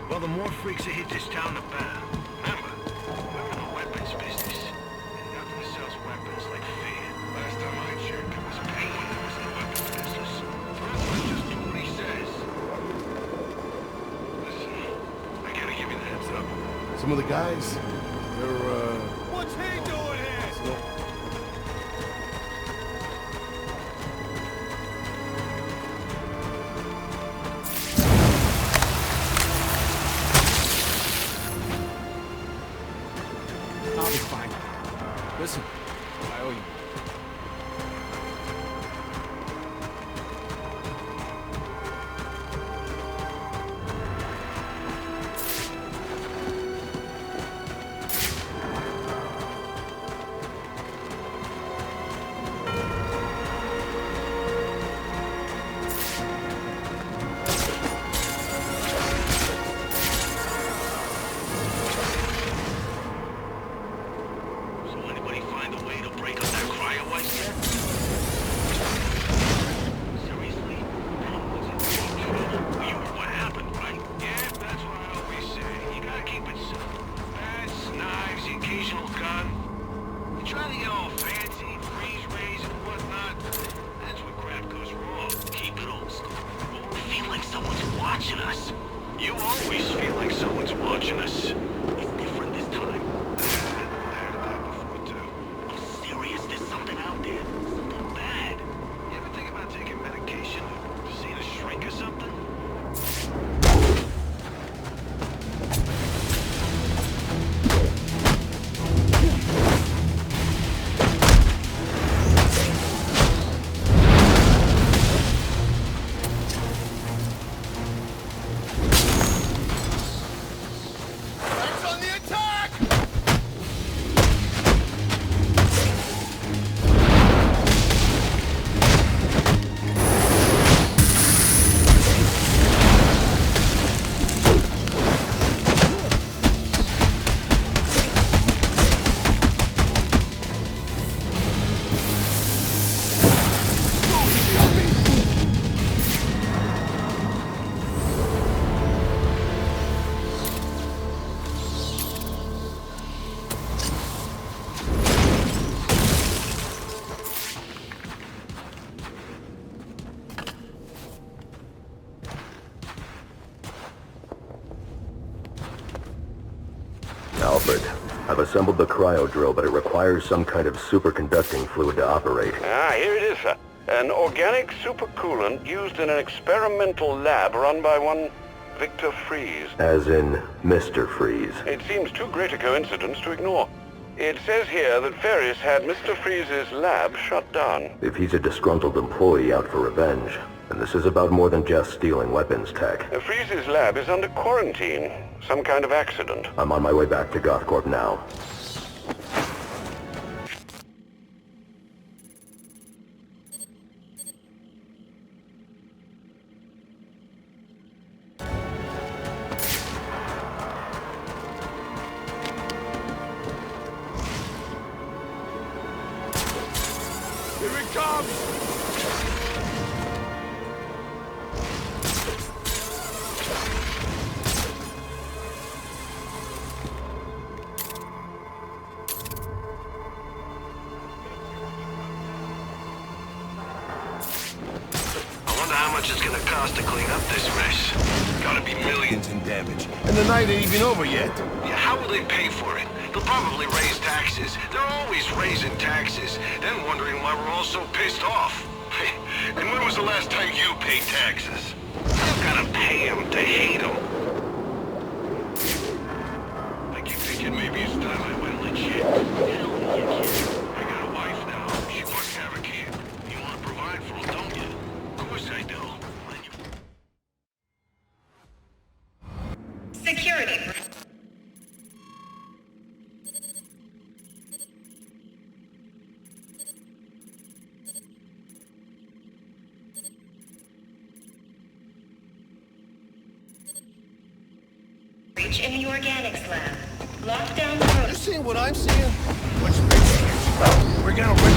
Well, the more freaks that hit this town, the better. Remember, we're in the weapons business. And nothing sells weapons like fear. Last time I checked, it was Penguin that was in the weapons business. Let's just do what he says. Listen, I gotta give you the heads up. Some of the guys, they're, What's he doing here? I'll be fine. Listen, I owe you. Alfred, I've assembled the cryo drill, but it requires some kind of superconducting fluid to operate. Ah, here it is, sir. An organic supercoolant used in an experimental lab run by one Victor Freeze. As in Mr. Freeze. It seems too great a coincidence to ignore. It says here that Ferris had Mr. Freeze's lab shut down. If he's a disgruntled employee out for revenge, then this is about more than just stealing weapons tech. Freeze's lab is under quarantine. Some kind of accident. I'm on my way back to Gothcorp now. Here it comes! It's gonna cost to clean up this mess. Gotta be millions in damage. And the night ain't even over yet. Yeah, how will they pay for it? They'll probably raise taxes. They're always raising taxes, then wondering why we're all so pissed off. And when was the last time you paid taxes? I've gotta pay them to hate them. Like you thinking maybe it's time I went legit? Hell no, you kid. I got a wife now. She must have a kid. You wanna provide for her, don't you? Of course I do. Security. Reach in the organics lab. Lock down the road. You seeing what I'm seeing? What's this? We're gonna win.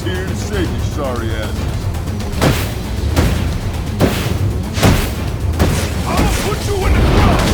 Here to save you sorry asses. I'll put you in the ground!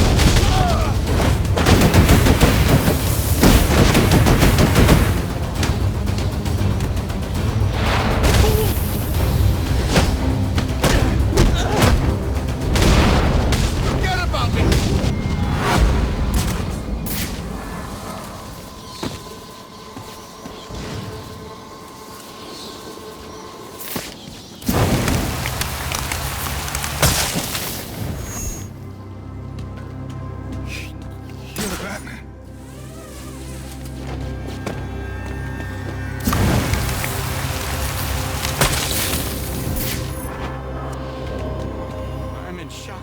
Batman. I'm in shock.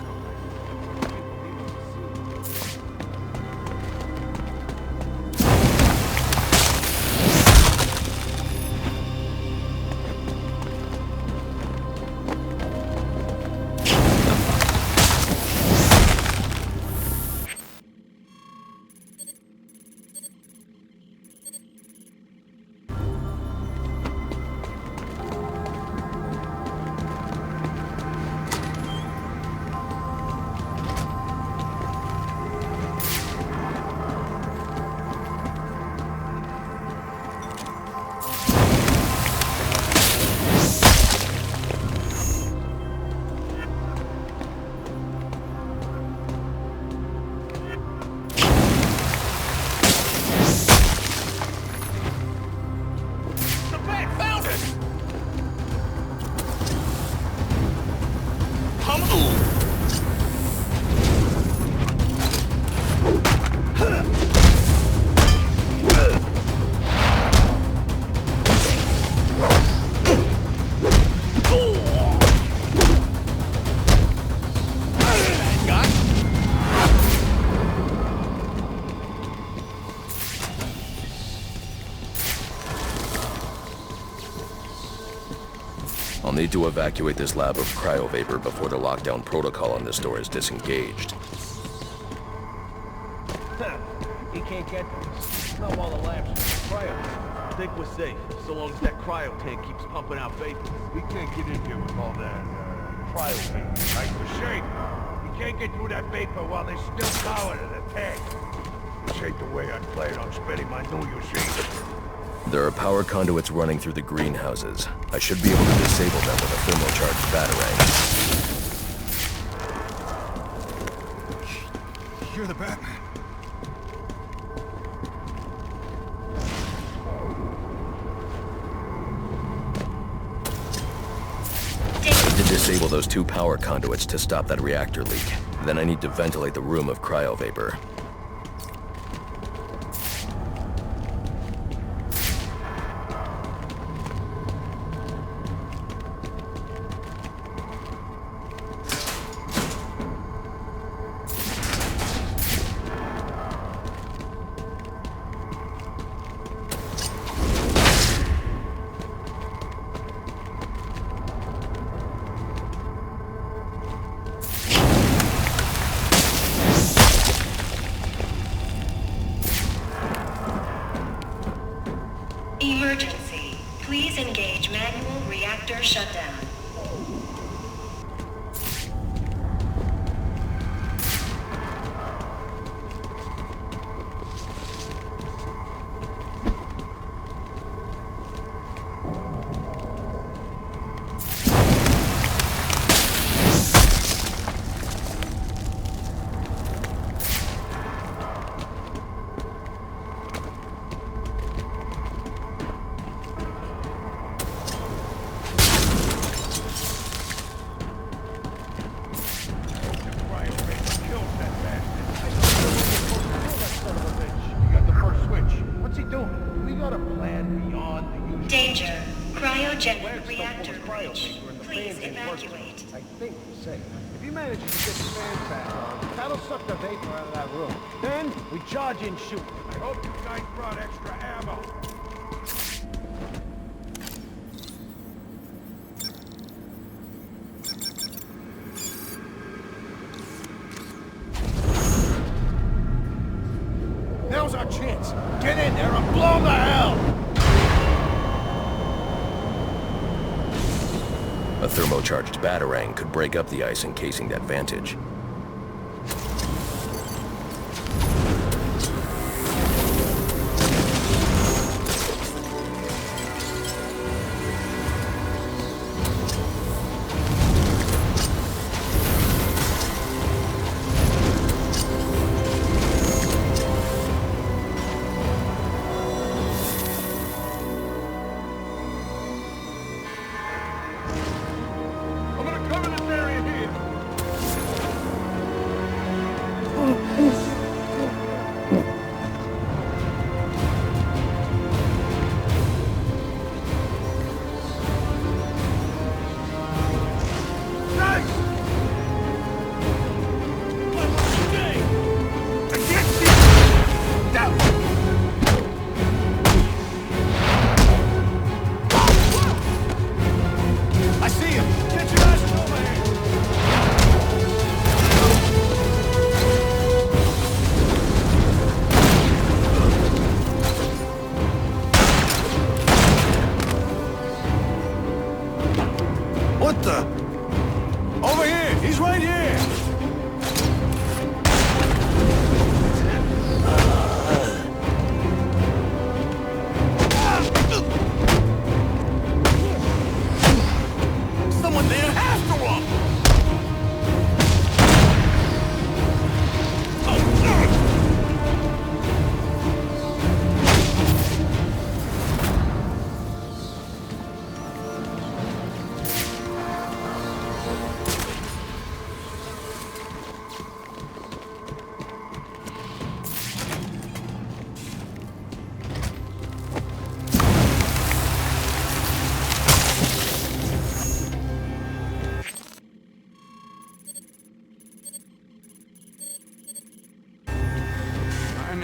I'll need to evacuate this lab of cryovapor before the lockdown protocol on this door is disengaged. He can't get this. Not while the lab's cryo. I think we're safe, so long as that cryo tank keeps pumping out vapor. We can't get in here with all that, cryo vapor, right? For shame. You can't get through that vapor while there's still power to the tank. This ain't the way I play it on spending my New Year's Eve. There are power conduits running through the greenhouses. I should be able to disable them with a thermocharged batarang. You're the Batman. I need to disable those 2 power conduits to stop that reactor leak. Then I need to ventilate the room of cryovapor. Emergency. Please engage manual reactor shutdown. Danger. Cryogenic reactor breach. Please evacuate. I think we're safe. If he manages to get the fans back on, that'll suck the vapor out of that room. Then we charge in shoot. I hope you guys brought extra ammo. Now's our chance. Get in there and blow the hell! A thermocharged batarang could break up the ice encasing that vantage.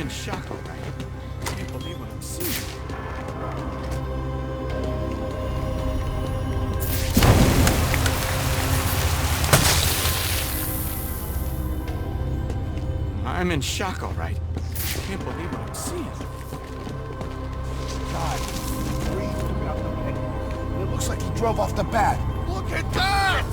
in shock, all right. I can't believe what I'm seeing. I'm in shock, all right. I can't believe what I'm seeing. God, breathe out the pit. It looks like he drove off the bat. Look at that!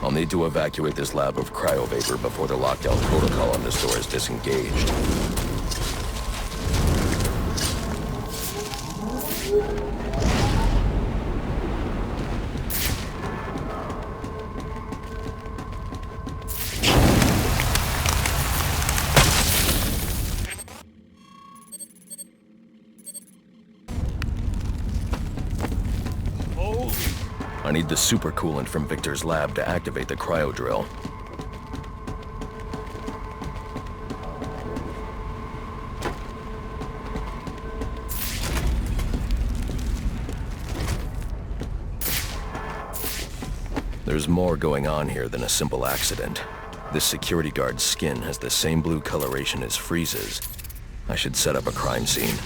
I'll need to evacuate this lab of cryovapor before the lockdown protocol on this door is disengaged. I need the supercoolant from Victor's lab to activate the cryo drill. There's more going on here than a simple accident. This security guard's skin has the same blue coloration as Freeze's. I should set up a crime scene.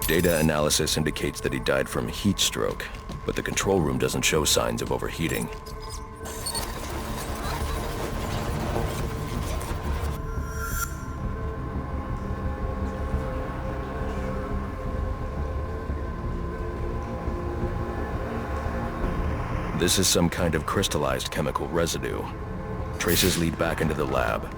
Data analysis indicates that he died from heat stroke, but the control room doesn't show signs of overheating. This is some kind of crystallized chemical residue. Traces lead back into the lab.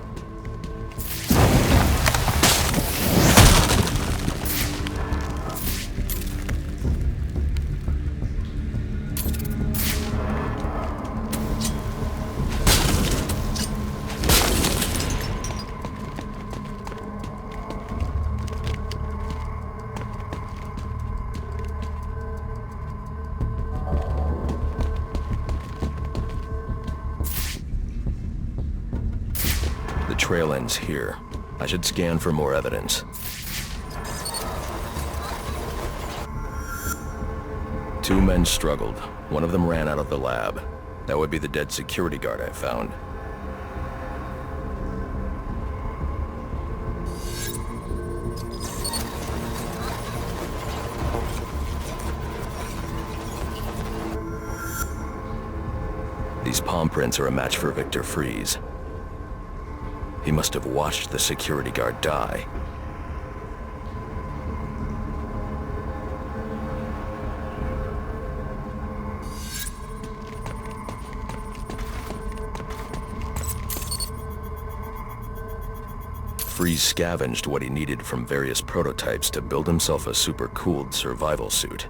Trail ends here. I should scan for more evidence. Two men struggled. One of them ran out of the lab. That would be the dead security guard I found. These palm prints are a match for Victor Freeze. He must have watched the security guard die. Freeze scavenged what he needed from various prototypes to build himself a super-cooled survival suit.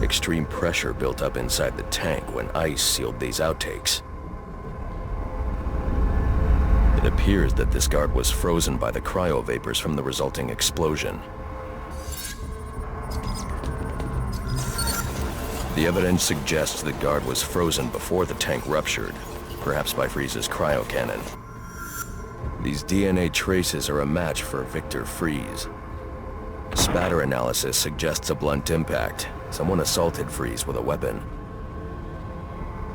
Extreme pressure built up inside the tank when ice sealed these outtakes. It appears that this guard was frozen by the cryovapors from the resulting explosion. The evidence suggests the guard was frozen before the tank ruptured, perhaps by Freeze's cryocannon. These DNA traces are a match for Victor Freeze. Spatter analysis suggests a blunt impact. Someone assaulted Freeze with a weapon.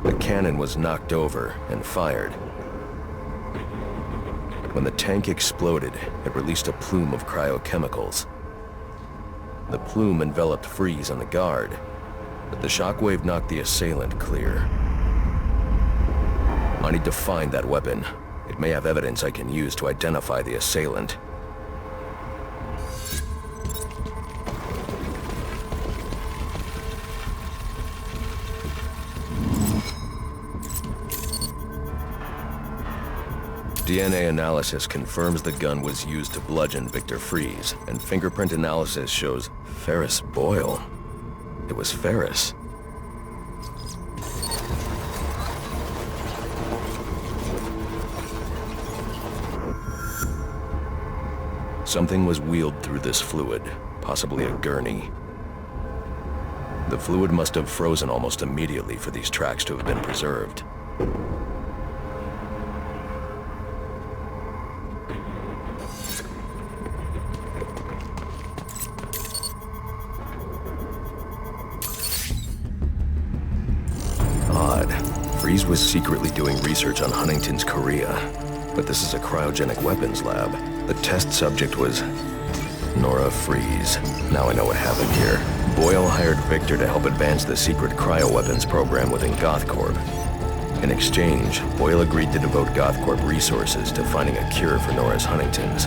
The cannon was knocked over and fired. When the tank exploded, it released a plume of cryochemicals. The plume enveloped Freeze and the guard, but the shockwave knocked the assailant clear. I need to find that weapon. It may have evidence I can use to identify the assailant. DNA analysis confirms the gun was used to bludgeon Victor Freeze, and fingerprint analysis shows ferrous boil. It was Ferris. Something was wheeled through this fluid, possibly a gurney. The fluid must have frozen almost immediately for these tracks to have been preserved. Odd. Freeze was secretly doing research on Huntington's Korea, but this is a cryogenic weapons lab. The test subject was Nora Freeze. Now I know what happened here. Boyle hired Victor to help advance the secret cryoweapons program within GothCorp. In exchange, Boyle agreed to devote GothCorp resources to finding a cure for Nora's Huntington's.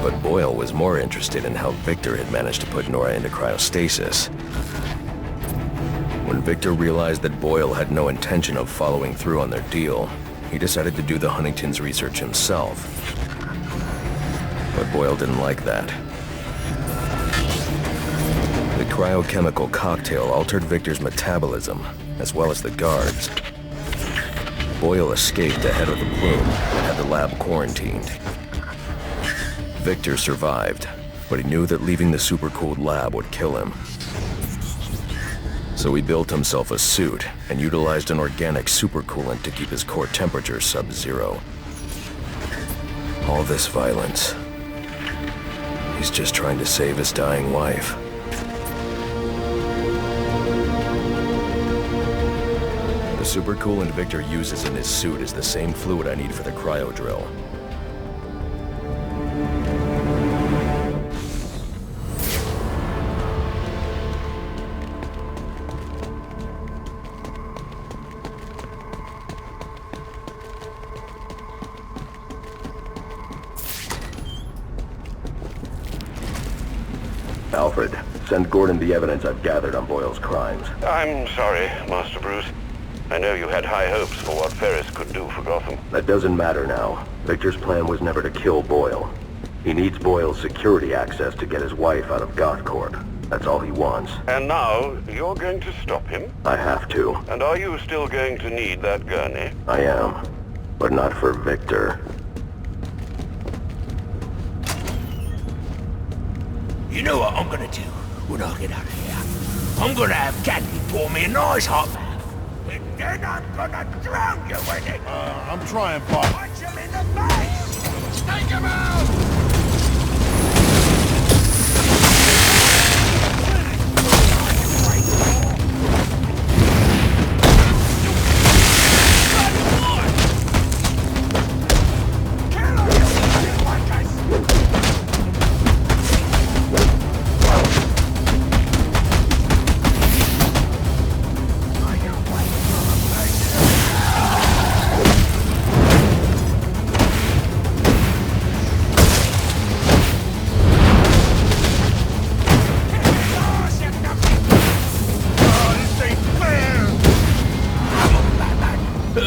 But Boyle was more interested in how Victor had managed to put Nora into cryostasis. When Victor realized that Boyle had no intention of following through on their deal, he decided to do the Huntington's research himself. But Boyle didn't like that. The cryochemical cocktail altered Victor's metabolism, as well as the guards. Boyle escaped ahead of the plume and had the lab quarantined. Victor survived, but he knew that leaving the supercooled lab would kill him. So he built himself a suit and utilized an organic supercoolant to keep his core temperature sub-zero. All this violence. He's just trying to save his dying wife. The supercoolant Victor uses in his suit is the same fluid I need for the cryo drill. Alfred, send Gordon the evidence I've gathered on Boyle's crimes. I'm sorry, Master Bruce. I know you had high hopes for what Ferris could do for Gotham. That doesn't matter now. Victor's plan was never to kill Boyle. He needs Boyle's security access to get his wife out of GothCorp. That's all he wants. And now, you're going to stop him? I have to. And are you still going to need that gurney? I am. But not for Victor. You know what I'm gonna do when I get out of here? I'm gonna have Candy pour me a nice hot bath. And then I'm gonna drown you in it. I'm trying, Bob. Punch him in the face! Take him out!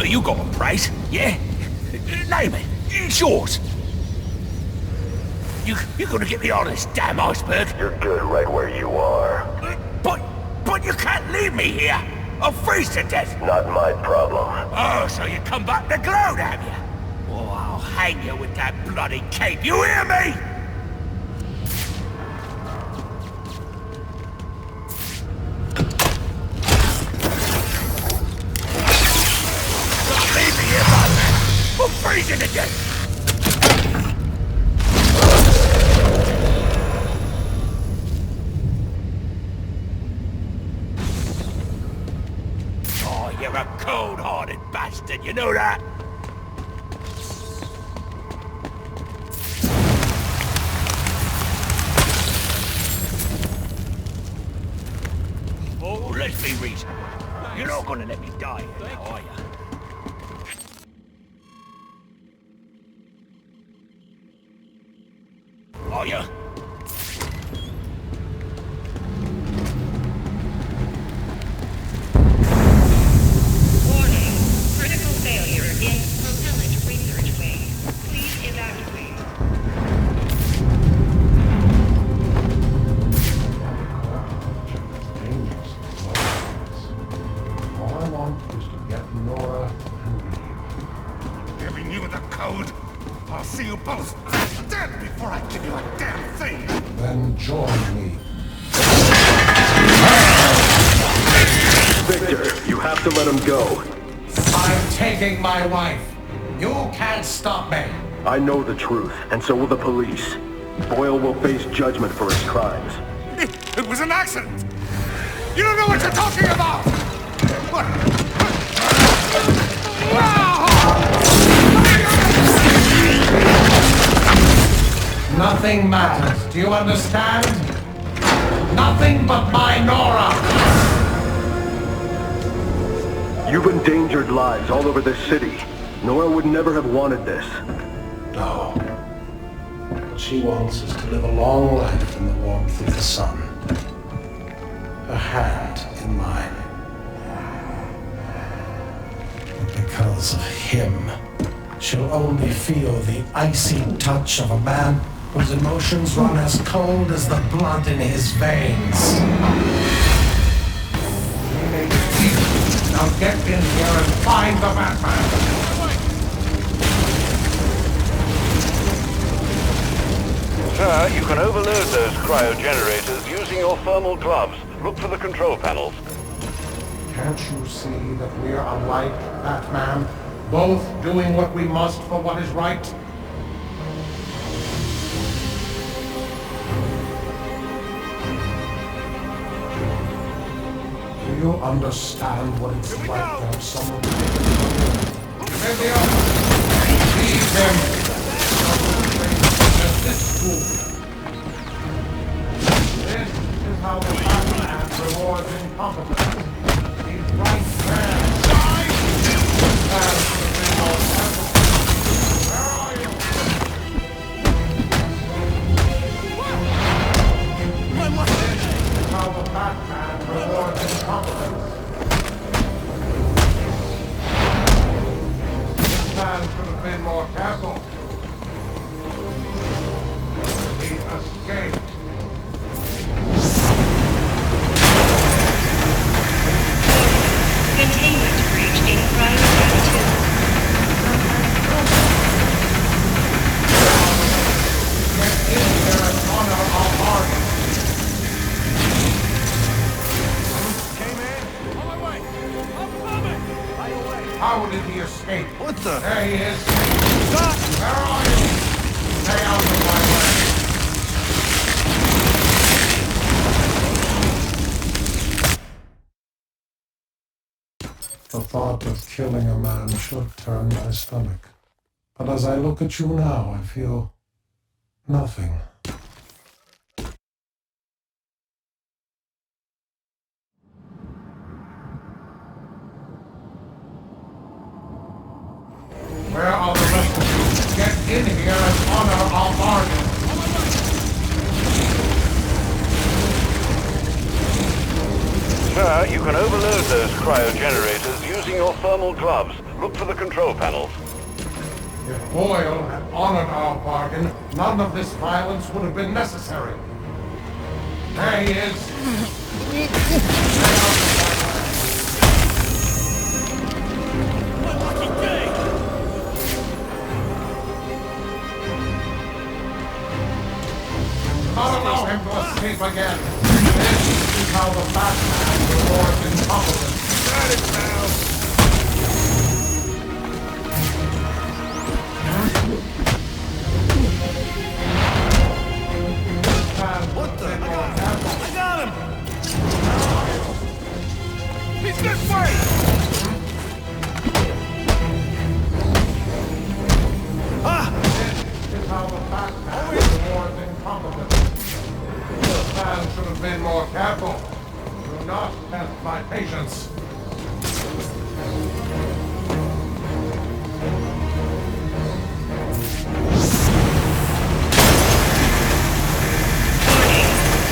You got a price, yeah? Name it. It's yours. You're gonna get me out of this damn iceberg. You're good right where you are. But you can't leave me here. I'll freeze to death. Not my problem. Oh, so you come back to gloat, have you? Oh, I'll hang you with that bloody cape. You hear me? I'm freezing to death! Oh, you're a cold-hearted bastard, you know that? Oh, let's be reasonable. You're not gonna let me die here now, are you? Are you? Warning. Critical failure in propellant research wing. Please evacuate. to let him go. I'm taking my wife. You can't stop me. I know the truth, and so will the police. Boyle will face judgment for his crimes. It was an accident. You don't know what you're talking about. Nothing matters. Do you understand? Nothing but my Nora. You've endangered lives all over this city. Nora would never have wanted this. No. What she wants is to live a long life in the warmth of the sun. Her hand in mine. But because of him, she'll only feel the icy touch of a man whose emotions run as cold as the blood in his veins. Now get in here and find the Batman! Sir, you can overload those cryogenerators using your thermal gloves. Look for the control panels. Can't you see that we're unlike Batman? Both doing what we must for what is right? Do you understand what it's like to have someone... Leave him! This is how the Batman rewards incompetence. He's right there. Where are you? This is how the Batman rewards incompetence. This man should have been more careful. He escaped. Containment breach in Cryotech 2. Get in here and honor our bargain. Okay, man? On my way. I'm coming. Right away. How did he escape? What the? There he is. Stop! Where are you? Stay out of my way. The thought of killing a man should turn my stomach. But as I look at you now, I feel nothing. Where are the rest of you? Get in here and honor our bargain. Sir, you can overload those cryogenerators using your thermal gloves. Look for the control panels. If Boyle had honored our bargain, none of this violence would have been necessary. There he is. Not allow him to escape again. This is how the Batman rewards incompetence. Got it now. What the? I got him! He's this way! This is how the Batman rewards incompetence. This man should have been more careful. Do not test my patience.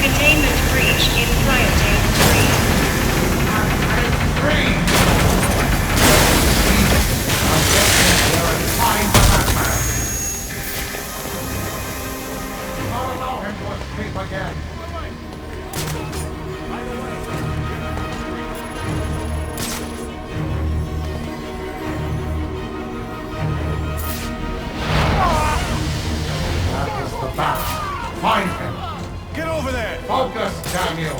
Containment breach in Cryotech 3. Now get in here and find the Batman. Not allow him to escape again. That is the Bat. Find him. Get over there! Focus, damn you!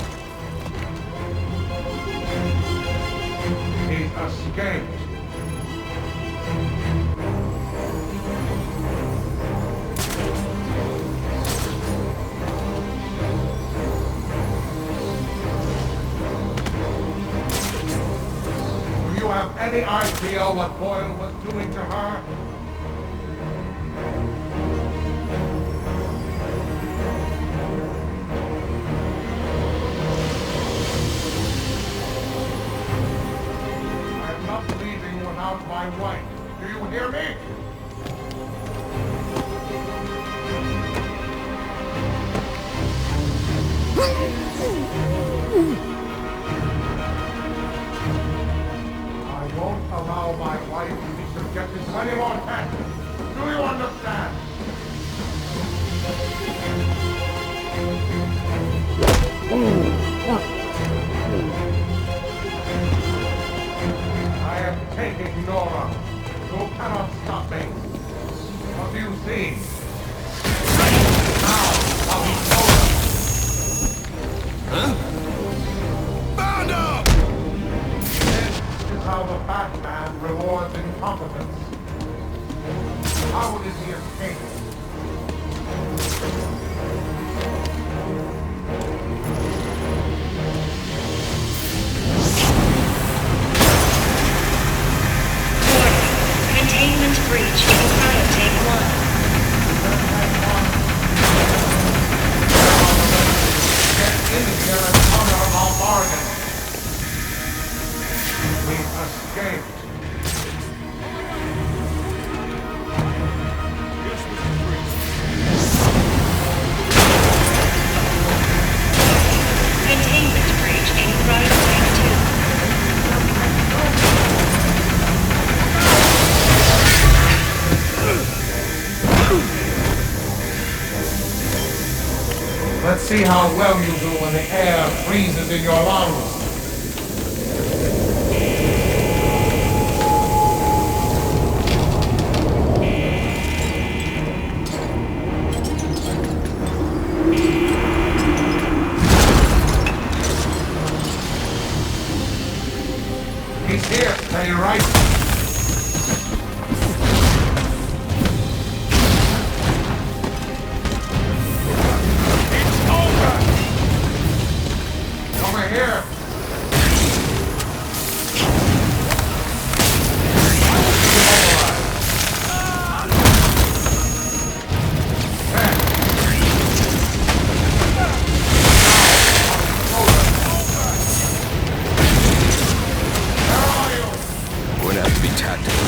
escaped. Do you have any idea what Boyle was doing to her? I'm not leaving without my wife. Do you hear me? I won't allow my wife to be subjected to any more tests. Do you understand? I am taking Nora. You cannot stop me. What do you see? Now, I'll be Nora. Huh? Found him! This is how the Batman rewards incompetence. How did he escape? Containment breach in Cryotake 1. Get in here and honor our bargain. We've escaped. Containment breach in Cryotake 2. Let's see how well you do when the air freezes in your lungs. He's here, stay right. Over here. We're gonna have to be tactical.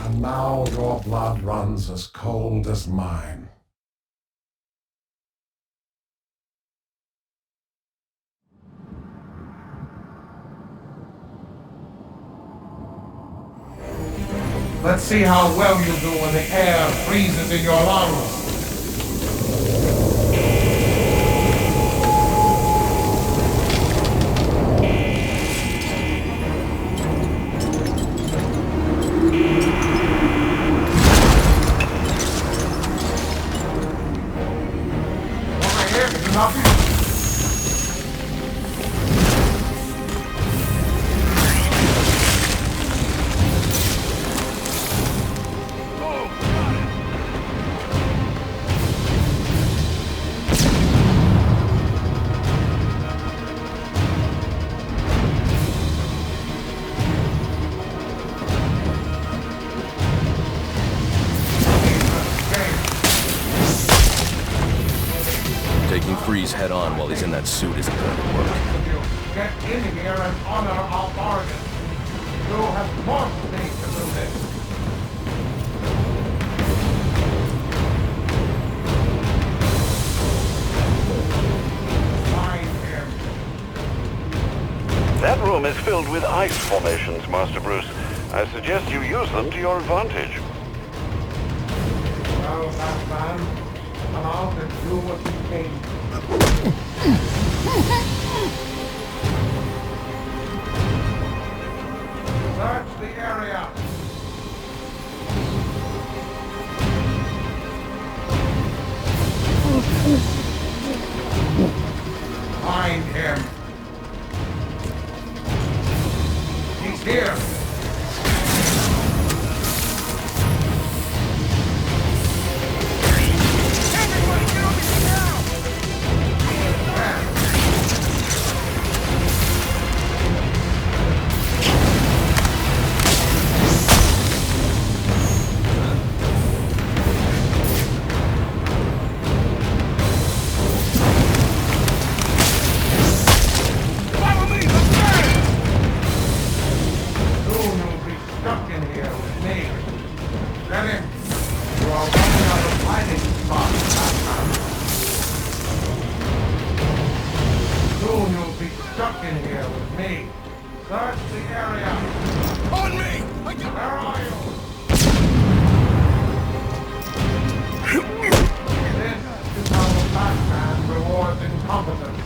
And now your blood runs as cold as mine. Let's see how well you do when the air freezes in your lungs. Over here, nothing. Taking Freeze head on while he's in that suit isn't going to work. Get in here and honor our bargain. You have forced me to do this. Find him. That room is filled with ice formations, Master Bruce. I suggest you use them to your advantage. Well, Batman, come out and do what you came. Search the area. in here with me. Search the area. On me! Where are you? This is how the Batman rewards incompetence.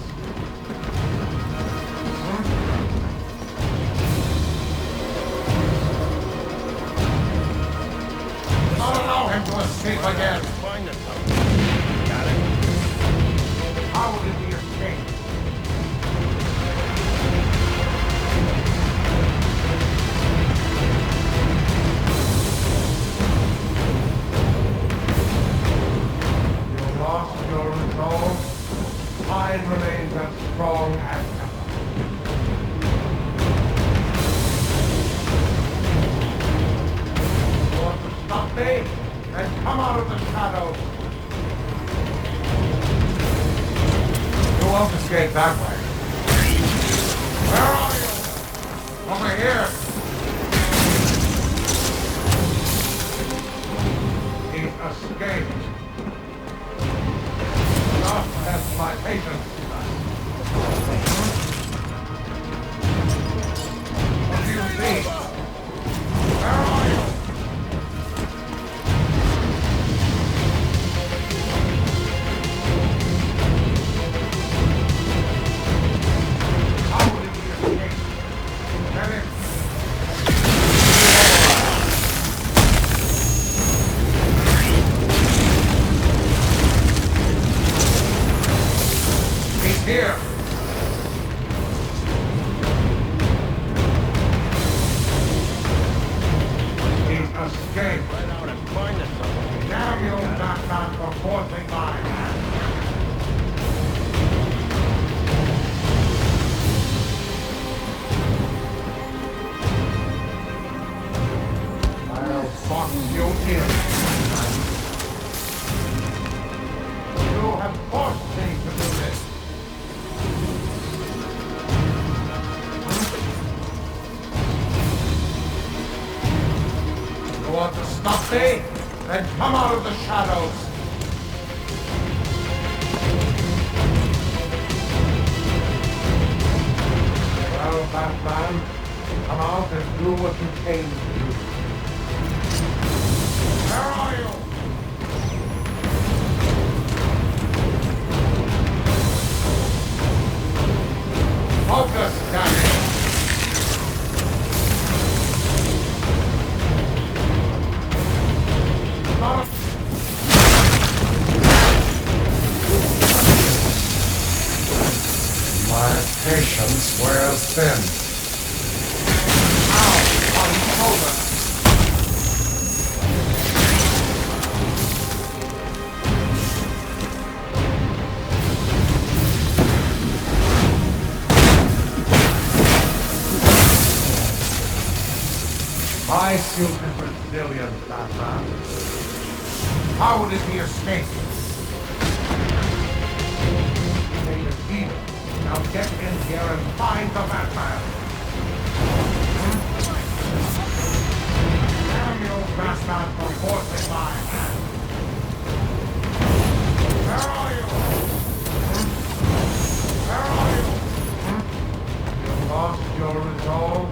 Don't allow him to escape again. Find us out. How will it be escaped? You lost your resolve. Mine remains as strong as ever. You want to stop me? Then come out of the shadows. You won't escape that way. Where are you? Over here. He's escaped. Not test my patience. What do you see? Where are you? Here. He's escaped. Right out and find us something. Damn you, Batman, for forcing my hand. I'll box you in. You have forced me to do this. You want to stop me? Then come out of the shadows. Well, Batman, come out and do what you came to do. Where are you? Focus, Danny. My patience wears thin. Ow! On the shoulder! My suit is resilient, Batman. How would it be escaped? Take a deal. Now get in here and find the Batman. Damn you, Batman, for forcing my hand. Where are you? Where are you? You lost your resolve.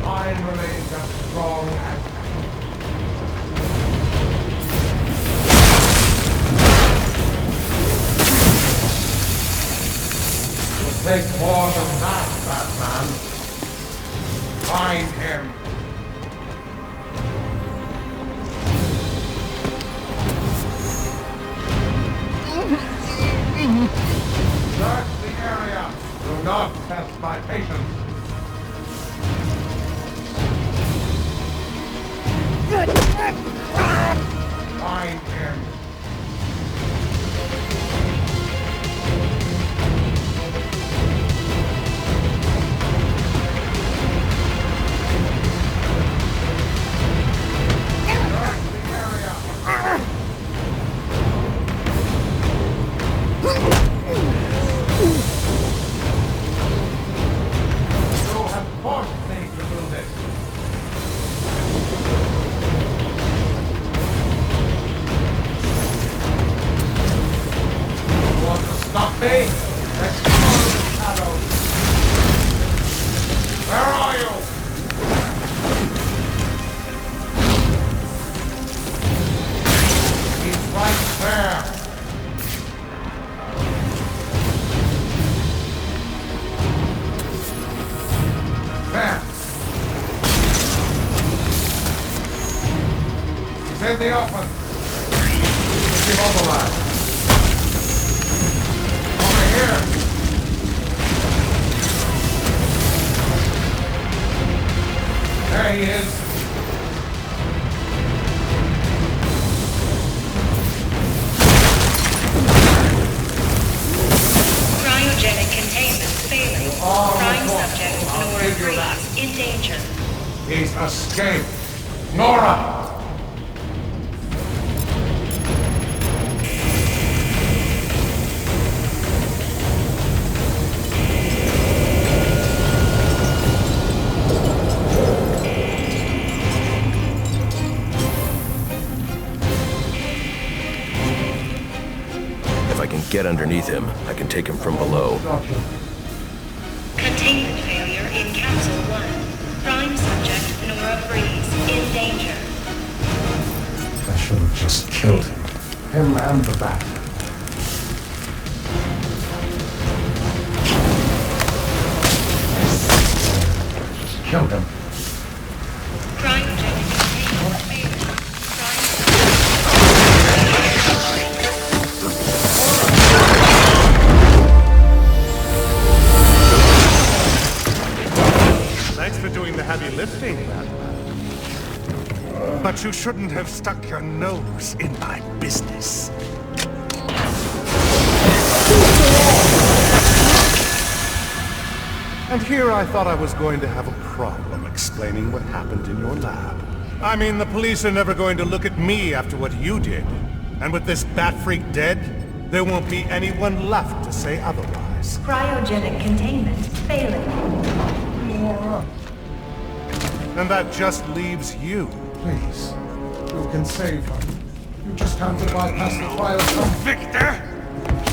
Mine remains as strong as ever. Take more than that, Batman. Find him. Search the area. Do not test my patience. Find him. Active override. Over here. There he is. Cryogenic containment failing. Prime subject Nora Freeze in danger. He's escaped. Nora! If I can get underneath him, I can take him from below. Containment failure in Capsule 1. Prime subject Nora Freeze in danger. I should have just killed him. Him and the bat. Just killed him. Cryogenic containment failure. Thanks for doing the heavy lifting, Batman. But you shouldn't have stuck your nose in my business. And here I thought I was going to have a problem explaining what happened in your lab. I mean, the police are never going to look at me after what you did. And with this bat freak dead, there won't be anyone left to say otherwise. Cryogenic containment failing. And that just leaves you. Please, you can save her. You just have to bypass the trial. Victor!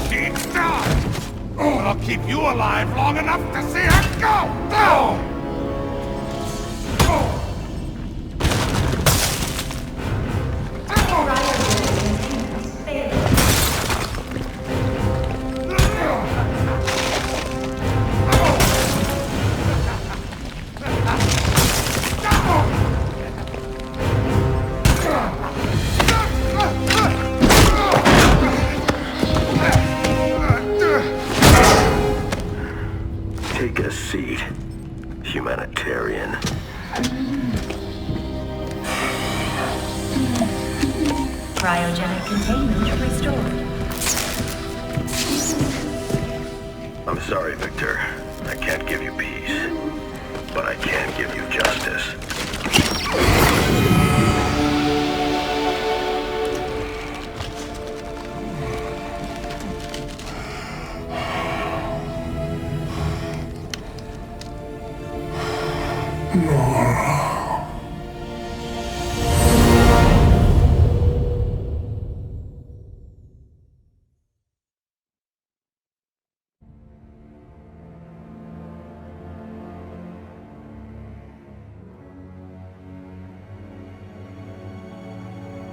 She's done! Oh, I'll keep you alive long enough to see her go! Go! Take a seat, humanitarian. Cryogenic containment restored. I'm sorry, Victor. I can't give you peace, but I can give you justice.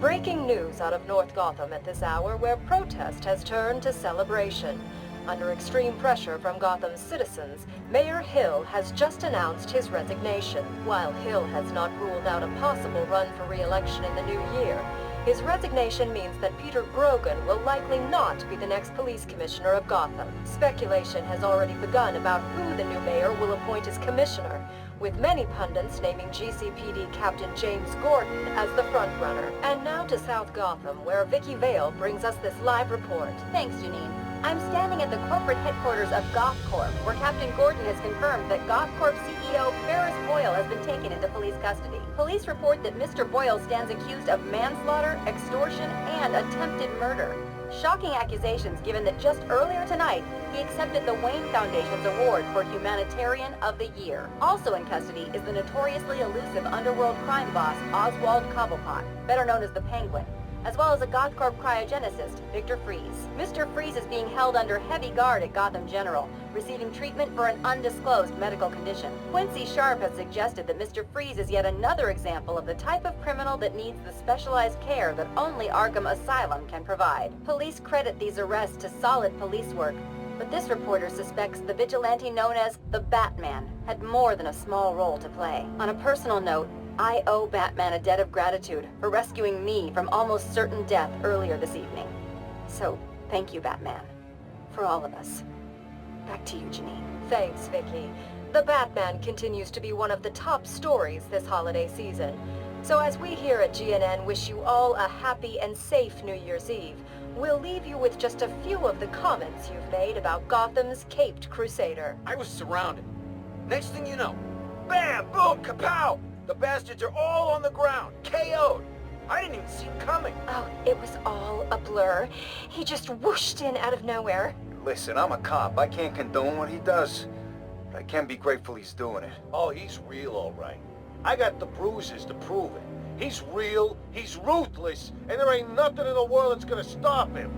Breaking news out of North Gotham at this hour, where protest has turned to celebration. Under extreme pressure from Gotham's citizens, Mayor Hill has just announced his resignation. While Hill has not ruled out a possible run for re-election in the new year, his resignation means that Peter Grogan will likely not be the next police commissioner of Gotham. Speculation has already begun about who the new mayor will appoint as commissioner, with many pundits naming GCPD Captain James Gordon as the frontrunner. And now to South Gotham, where Vicky Vale brings us this live report. Thanks, Janine. I'm standing at the corporate headquarters of GothCorp, where Captain Gordon has confirmed that GothCorp CEO Ferris Boyle has been taken into police custody. Police report that Mr. Boyle stands accused of manslaughter, extortion, and attempted murder. Shocking accusations given that just earlier tonight, he accepted the Wayne Foundation's award for Humanitarian of the Year. Also in custody is the notoriously elusive underworld crime boss Oswald Cobblepot, better known as the Penguin, as well as a GothCorp cryogenicist, Victor Freeze. Mr. Freeze is being held under heavy guard at Gotham General, receiving treatment for an undisclosed medical condition. Quincy Sharp has suggested that Mr. Freeze is yet another example of the type of criminal that needs the specialized care that only Arkham Asylum can provide. Police credit these arrests to solid police work, but this reporter suspects the vigilante known as the Batman had more than a small role to play. On a personal note, I owe Batman a debt of gratitude for rescuing me from almost certain death earlier this evening. So, thank you, Batman. For all of us. Back to you, Janine. Thanks, Vicky. The Batman continues to be one of the top stories this holiday season. So as we here at GNN wish you all a happy and safe New Year's Eve, we'll leave you with just a few of the comments you've made about Gotham's caped crusader. I was surrounded. Next thing you know, bam, boom, kapow! The bastards are all on the ground, KO'd. I didn't even see him coming. Oh, it was all a blur. He just whooshed in out of nowhere. Listen, I'm a cop. I can't condone what he does. But I can be grateful he's doing it. Oh, he's real, all right. I got the bruises to prove it. He's real, he's ruthless, and there ain't nothing in the world that's gonna stop him.